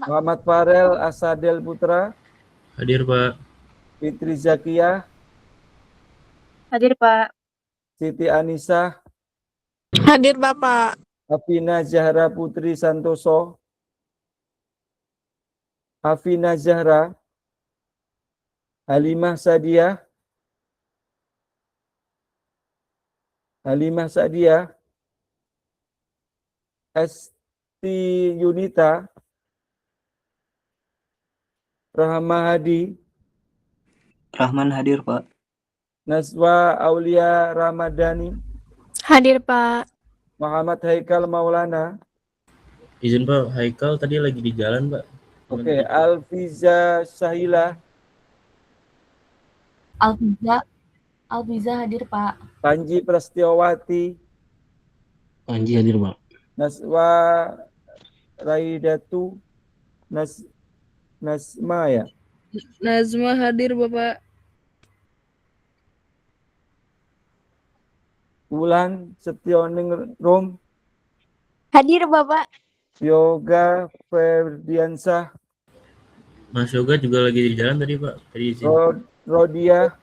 Muhammad Farel Asadel Putra. Hadir Pak. Fitri Zakia. Hadir Pak. Siti Anissa. Hadir Bapak. Afina Zahra Putri Santoso. Afina Zahra. Halimah Sadia. Esti Yunita. Rahman hadir Pak. Naswa Aulia Ramadhani. Hadir Pak. Muhammad Haikal Maulana. Izin Pak, Haikal tadi lagi di jalan Pak. Oke, Alfiza Sahila. Alfiza hadir Pak. Panji Prastiawati. Panji hadir Pak. Naswa Raidatu. Nasma ya. Nazma hadir Bapak. Wulan Setioning Rom. Hadir Bapak. Yoga Ferdiansah. Mas Yoga juga lagi di jalan tadi Pak. Tadi izin. Rodia.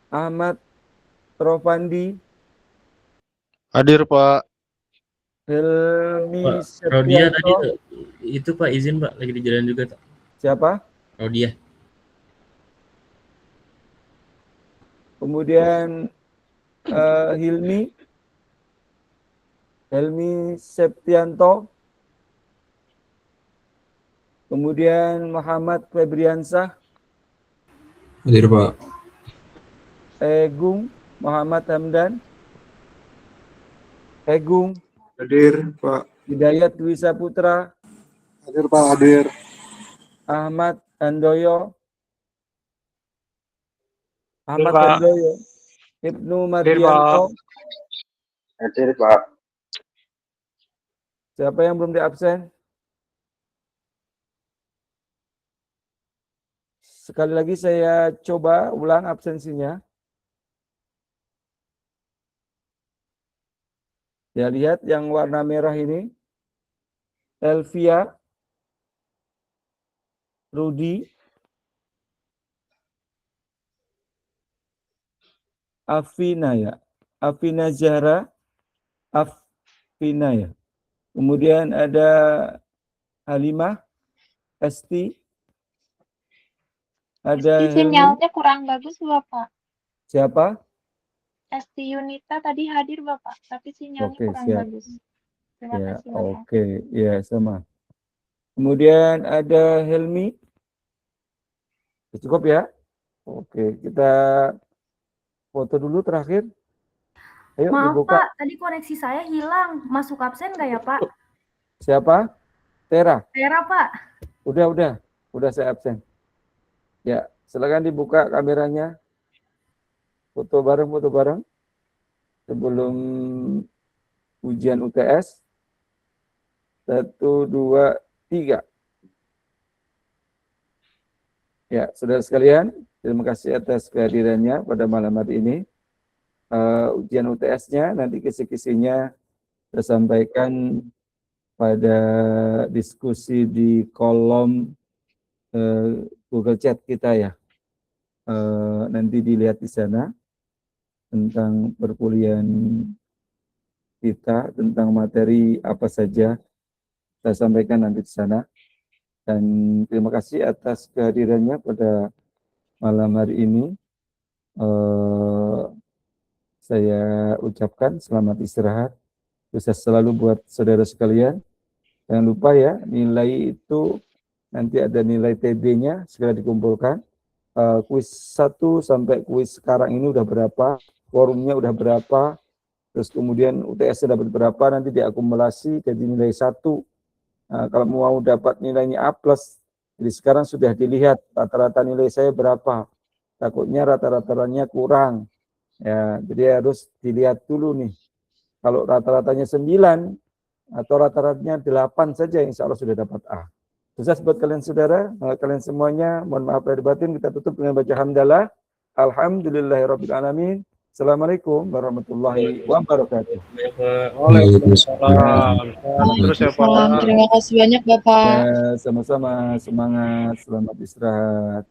Ahmad Rofandi. Hadir Pak. Hilmi Pak, Rodia tadi Septianto. itu Pak izin Pak lagi di jalan juga Pak. Siapa? Rodia. Kemudian Hilmi Septianto. Kemudian Muhammad Febriansah. Hadir Pak. Egung Muhammad Hamdan. Egung. Hadir Pak. Hidayat Dwi Saputra. Hadir Pak, hadir. Ahmad Handoyo. Ahmad Pak. Handoyo. Ibnu Hadir, Mardianto. Hadir Pak. Siapa yang belum diabsen? Sekali lagi saya coba ulang absensinya. Ya, lihat yang warna merah ini. Elvia, Rudi, Afina Zahra, Afina ya. Kemudian ada Halimah, Esti, ada Esti sinyalnya kurang bagus Bapak. Siapa? Esti Yunita tadi hadir Bapak, tapi sinyalnya Oke, kurang siap. bagus. Terima Ya, kasih Bapak. oke, ya sama. Kemudian ada Helmi. Cukup ya? Oke, kita foto dulu terakhir. Ayo Maaf dibuka. Pak, tadi koneksi saya hilang. Masuk absen nggak ya Pak? Siapa? Tera. Tera Pak. Udah saya absen. Ya, silakan dibuka kameranya. Foto bareng. Sebelum ujian UTS. 1, 2, 3. Ya, saudara sekalian, terima kasih atas kehadirannya pada malam hari ini. Ujian UTS-nya nanti kisi-kisinya saya sampaikan pada diskusi di kolom Google Chat kita ya. Nanti dilihat di sana tentang perkuliahan kita, tentang materi apa saja saya sampaikan nanti di sana. Dan terima kasih atas kehadirannya pada malam hari ini. Saya ucapkan selamat istirahat. Sukses selalu buat saudara sekalian. Jangan lupa ya, nilai itu nanti ada nilai TB-nya segera dikumpulkan. Kuis 1 sampai kuis sekarang ini udah berapa, forumnya udah berapa, terus kemudian UTS-nya dapat berapa, nanti diakumulasi jadi nilai 1. Kalau mau dapat nilainya A+, jadi sekarang sudah dilihat rata-rata nilai saya berapa. Takutnya rata-ratanya kurang. Ya, jadi harus dilihat dulu nih. Kalau rata-ratanya 9 atau rata-ratanya 8 saja, insya Allah sudah dapat A. Sukses buat kalian saudara, kalian semuanya. Mohon maaf lahir batin, kita tutup dengan baca hamdalah. Alhamdulillahirrabbilalamin. Assalamualaikum warahmatullahi wabarakatuh. Waalaikumsalam. Terus ya Pak. Terima kasih banyak Bapak. Ya, sama-sama, semangat, selamat istirahat.